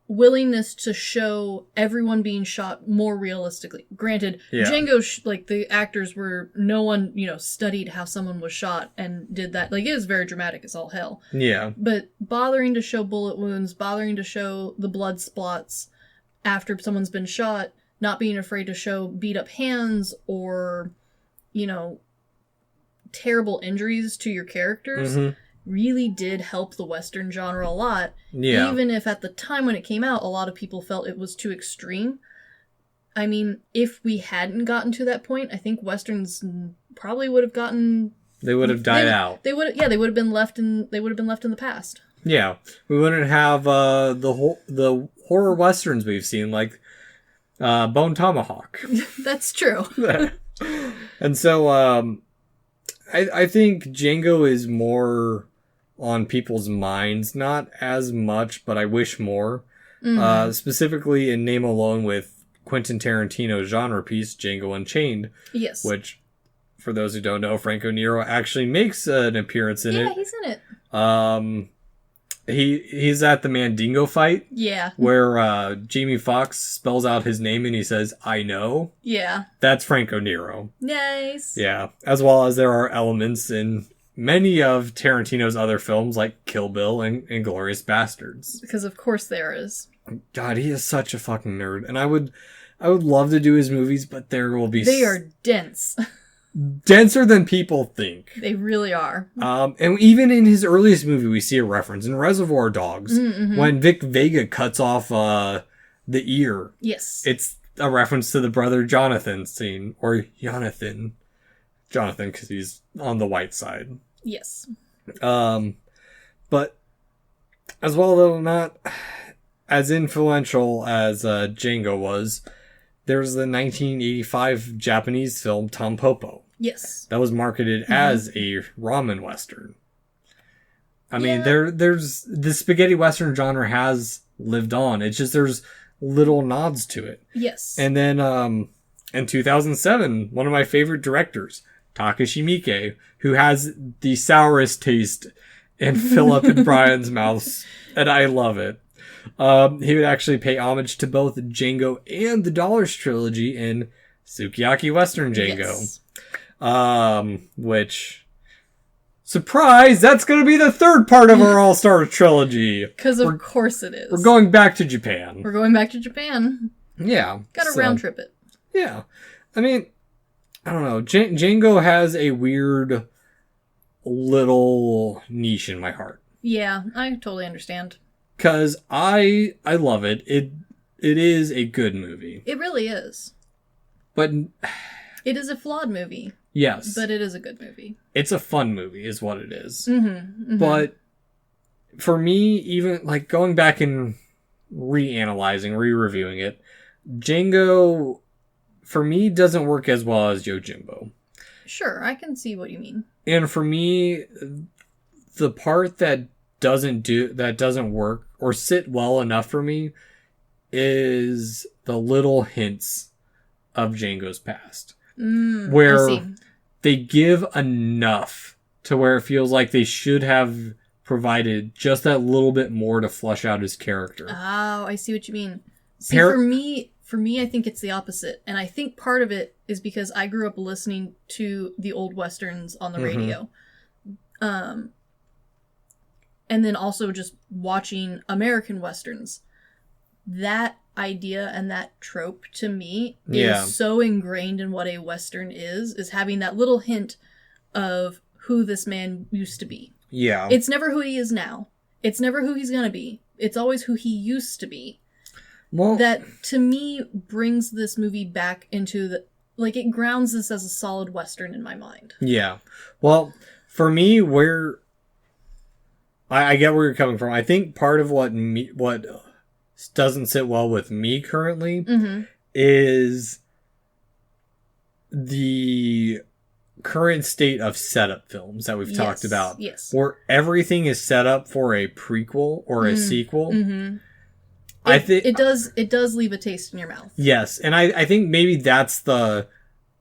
willingness to show everyone being shot more realistically. Granted, Django, the actors were, no one, studied how someone was shot and did that. Like, it is very dramatic as all hell. Yeah. But bothering to show bullet wounds, bothering to show the blood splots after someone's been shot, not being afraid to show beat up hands or, terrible injuries to your characters really did help the Western genre a lot. Yeah. Even if at the time when it came out, a lot of people felt it was too extreme. I mean, if we hadn't gotten to that point, I think Westerns probably would have gotten... They would have died out. They would have been left in the past. Yeah. We wouldn't have the horror Westerns we've seen, like Bone Tomahawk. That's true. And so, I think Django is more on people's minds, not as much, but I wish more. Specifically in name alone with Quentin Tarantino's genre piece, Django Unchained. Yes. Which, for those who don't know, Franco Nero actually makes an appearance in it. Yeah, he's in it. He's at the Mandingo fight. Yeah. Where Jamie Foxx spells out his name and he says, "I know." Yeah. That's Franco Nero. Nice. Yeah. As well as there are elements in many of Tarantino's other films like Kill Bill and Inglourious Bastards. Because of course there is. God, he is such a fucking nerd. And I would love to do his movies, but there will be... They are dense. Denser than people think. They really are. And even in his earliest movie, we see a reference in Reservoir Dogs when Vic Vega cuts off the ear. Yes. It's a reference to the brother Jonathan scene, or Jonathan, because he's on the white side. Yes. But as well, though not as influential as Django was, there's the 1985 Japanese film Tampopo. Yes. That was marketed as a ramen western. I mean, there's the spaghetti western genre has lived on. It's just there's little nods to it. Yes. And then in 2007, one of my favorite directors, Takashi Miike, who has the sourest taste in Philip and Brian's mouths, and I love it. He would actually pay homage to both Django and the Dollars trilogy in Sukiyaki Western Django. Yes. Which, surprise, that's going to be the third part of our All-Star trilogy. Because of course it is. We're going back to Japan. Yeah. Gotta round trip it. Yeah. I mean, I don't know. Django has a weird little niche in my heart. Yeah, I totally understand. Because I love it. It is a good movie. It really is. But... It is a flawed movie. Yes. But it is a good movie. It's a fun movie, is what it is. But for me, even like going back and reanalyzing, re-reviewing it, Django, for me, doesn't work as well as Yojimbo. Sure, I can see what you mean. And for me, the part that doesn't work or sit well enough for me is the little hints of Django's past. Where they give enough to where it feels like they should have provided just that little bit more to flesh out his character. Oh, I see what you mean. See, for me, I think it's the opposite. And I think part of it is because I grew up listening to the old Westerns on the radio. And and then also just watching American Westerns. That idea and that trope to me is so ingrained in what a Western is having that little hint of who this man used to be. Yeah. It's never who he is now. It's never who he's going to be. It's always who he used to be. Well, that to me brings this movie back into the, like, it grounds this as a solid Western in my mind. Yeah. Well, for me, I get where you're coming from. I think part of what doesn't sit well with me currently is the current state of setup films that we've talked about. Yes. Where everything is set up for a prequel or a sequel. Mm-hmm. I think it does leave a taste in your mouth. Yes, and I think maybe that's the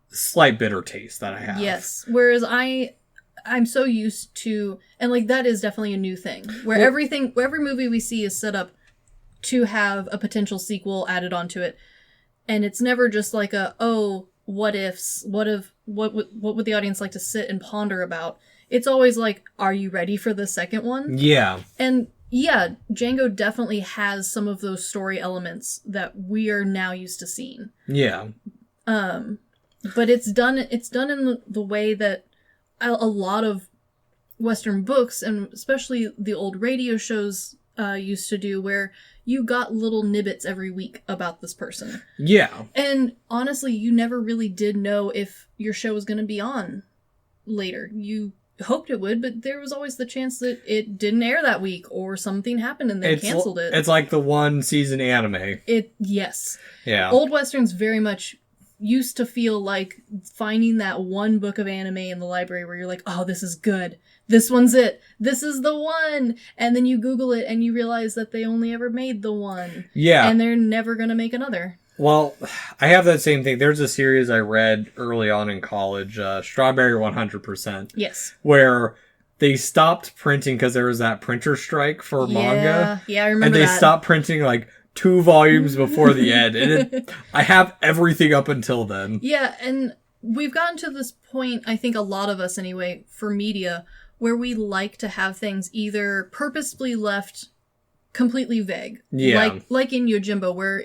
slight bitter taste that I have. Yes. Whereas I'm so used to, and like that is definitely a new thing where every movie we see is set up to have a potential sequel added onto it, and it's never just like what ifs, what would the audience like to sit and ponder about. It's always like, are you ready for the second one? Yeah. And yeah, Django definitely has some of those story elements that we are now used to seeing. Yeah. But it's done in the way that a lot of Western books, and especially the old radio shows used to do, where you got little nibbits every week about this person. Yeah. And honestly, you never really did know if your show was going to be on later. You hoped it would, but there was always the chance that it didn't air that week or something happened and they canceled it. It's like the one season anime. Yes. Yeah. Old Westerns very much used to feel like finding that one book of anime in the library where you're like, oh, this is good. This one's it. This is the one. And then you Google it and you realize that they only ever made the one. Yeah. And they're never going to make another. Well, I have that same thing. There's a series I read early on in college, Strawberry 100%. Yes. Where they stopped printing because there was that printer strike for manga. Yeah, I remember and they that. stopped printing like 2 volumes before the end. And I have everything up until then. Yeah, and we've gotten to this point, I think a lot of us anyway, for media, where we like to have things either purposefully left completely vague. Yeah. Like in Yojimbo, where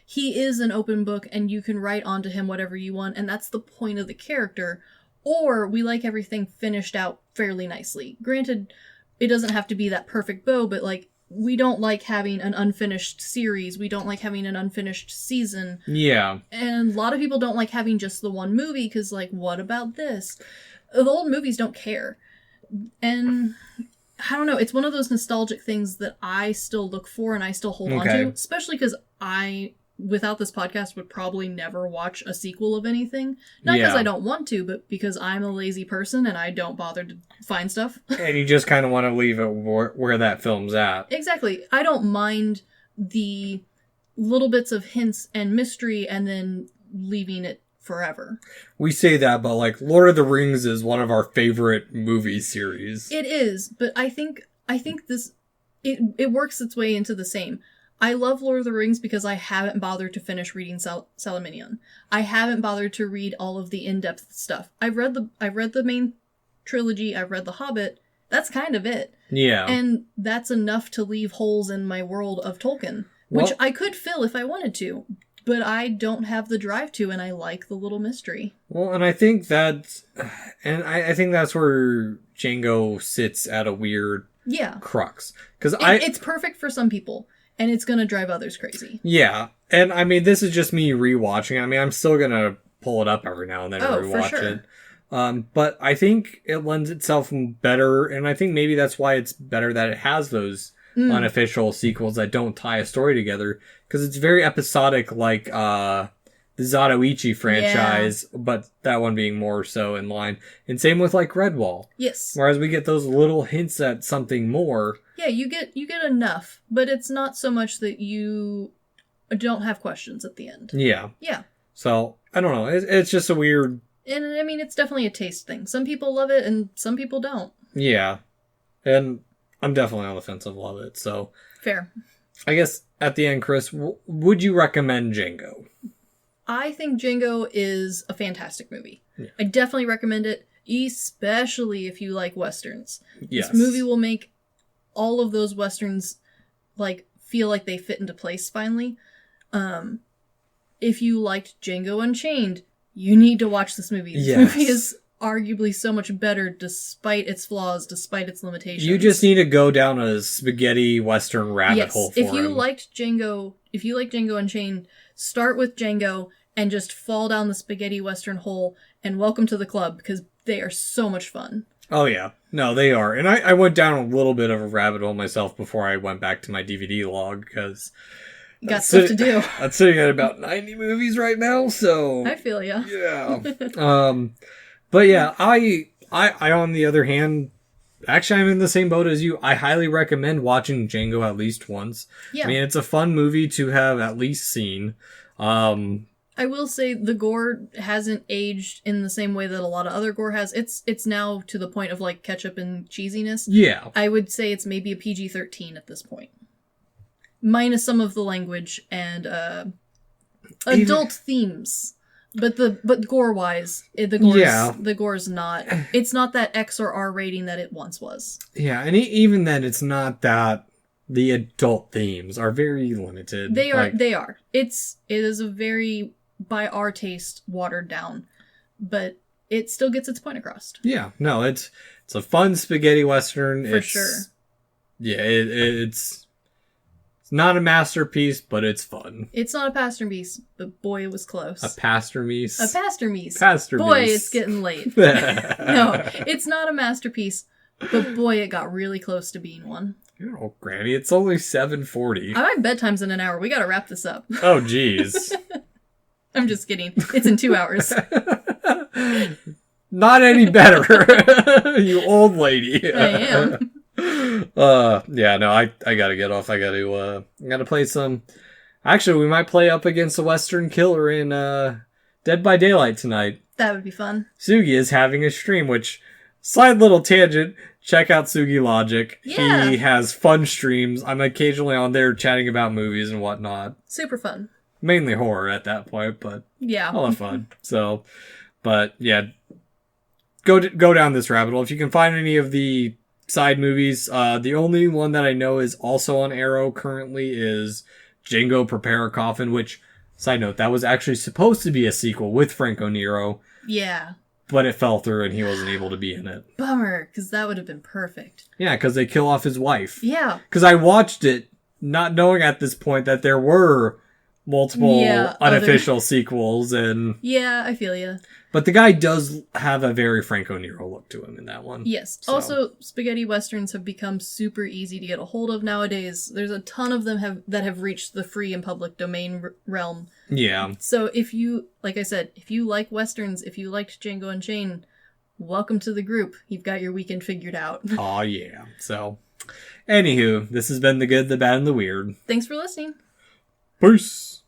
he is an open book and you can write onto him whatever you want, and that's the point of the character. Or we like everything finished out fairly nicely. Granted, it doesn't have to be that perfect bow, but like, we don't like having an unfinished series. We don't like having an unfinished season. Yeah. And a lot of people don't like having just the one movie because, like, what about this? The old movies don't care. And I don't know. It's one of those nostalgic things that I still look for and I still hold on to. Especially because I, without this podcast, would probably never watch a sequel of anything. Not because I don't want to, but because I'm a lazy person and I don't bother to find stuff. And you just kind of want to leave it where that film's at. Exactly. I don't mind the little bits of hints and mystery and then leaving it forever. We say that, but like Lord of the Rings is one of our favorite movie series. It is, but I think this it works its way into the same. I love Lord of the Rings because I haven't bothered to finish reading Salaminion. I haven't bothered to read all of the in-depth stuff. I've read the main trilogy, I've read The Hobbit. That's kind of it. Yeah. And that's enough to leave holes in my world of Tolkien, which I could fill if I wanted to, but I don't have the drive to, and I like the little mystery. Well, and I think that's where Django sits at a weird crux. Because it's perfect for some people. And it's going to drive others crazy. Yeah. And I mean, this is just me rewatching. I mean, I'm still going to pull it up every now and then and rewatch it. But I think it lends itself better. And I think maybe that's why it's better that it has those unofficial sequels that don't tie a story together. Because it's very episodic, like the Zatoichi franchise, but that one being more so in line. And same with like Redwall. Yes. Whereas we get those little hints at something more. Yeah, you get enough, but it's not so much that you don't have questions at the end. Yeah. Yeah. So, I don't know. It's just a weird... And I mean, it's definitely a taste thing. Some people love it and some people don't. Yeah. And I'm definitely on the fence of love it, so... Fair. I guess at the end, Chris, would you recommend Django? I think Django is a fantastic movie. Yeah. I definitely recommend it, especially if you like Westerns. Yes. This movie will make all of those westerns like feel like they fit into place finally. If you liked Django Unchained, you need to watch this movie. This movie is arguably so much better despite its flaws, despite its limitations. You just need to go down a spaghetti western rabbit hole for if you liked Django Unchained, start with Django and just fall down the spaghetti western hole and welcome to the club, because they are so much fun. Oh yeah. No, they are. And I went down a little bit of a rabbit hole myself before I went back to my DVD log, because got stuff to do. I'm sitting at about 90 movies right now, so I feel ya. Yeah. But yeah, I on the other hand, actually I'm in the same boat as you. I highly recommend watching Django at least once. Yeah. I mean, it's a fun movie to have at least seen. I will say the gore hasn't aged in the same way that a lot of other gore has. It's now to the point of like ketchup and cheesiness. Yeah. I would say it's maybe a PG-13 at this point. Minus some of the language and adult themes. But gore-wise, the gore's not... It's not that X or R rating that it once was. Yeah, and even then, it's not that... The adult themes are very limited. They are. It is a very, by our taste, watered down. But it still gets its point across. Yeah, no, it's a fun spaghetti western. For sure. Yeah, it's not a masterpiece, but it's fun. It's not a pastorpiece, but boy, it was close. A pastorpiece? A pastorpiece. Pastorpiece. Boy, it's getting late. No, it's not a masterpiece, but boy, it got really close to being one. Oh, Granny, it's only 7:40. My bedtime's in an hour. We gotta wrap this up. Oh, jeez. I'm just kidding. It's in 2 hours. Not any better. You old lady. I am. Yeah, no, I gotta get off. I gotta play some... Actually, we might play up against a Western killer in Dead by Daylight tonight. That would be fun. Sugi is having a stream, which... Side little tangent, check out Sugi Logic. Yeah. He has fun streams. I'm occasionally on there chatting about movies and whatnot. Super fun. Mainly horror at that point, but yeah, a lot of fun. So, but yeah, go down this rabbit hole. If you can find any of the side movies, the only one that I know is also on Arrow currently is Django Prepare a Coffin, which, side note, that was actually supposed to be a sequel with Franco Nero. Yeah. But it fell through and he wasn't able to be in it. Bummer, because that would have been perfect. Yeah, because they kill off his wife. Yeah. Because I watched it not knowing at this point that there were multiple unofficial sequels. And yeah, I feel you. But the guy does have a very Franco Nero look to him in that one. Yes. So. Also, spaghetti westerns have become super easy to get a hold of nowadays. There's a ton of them that have reached the free and public domain realm. Yeah. So if you, like I said, if you like westerns, if you liked Django Unchained, welcome to the group. You've got your weekend figured out. Aw, yeah. So, anywho, this has been The Good, the Bad, and the Weird. Thanks for listening. Peace.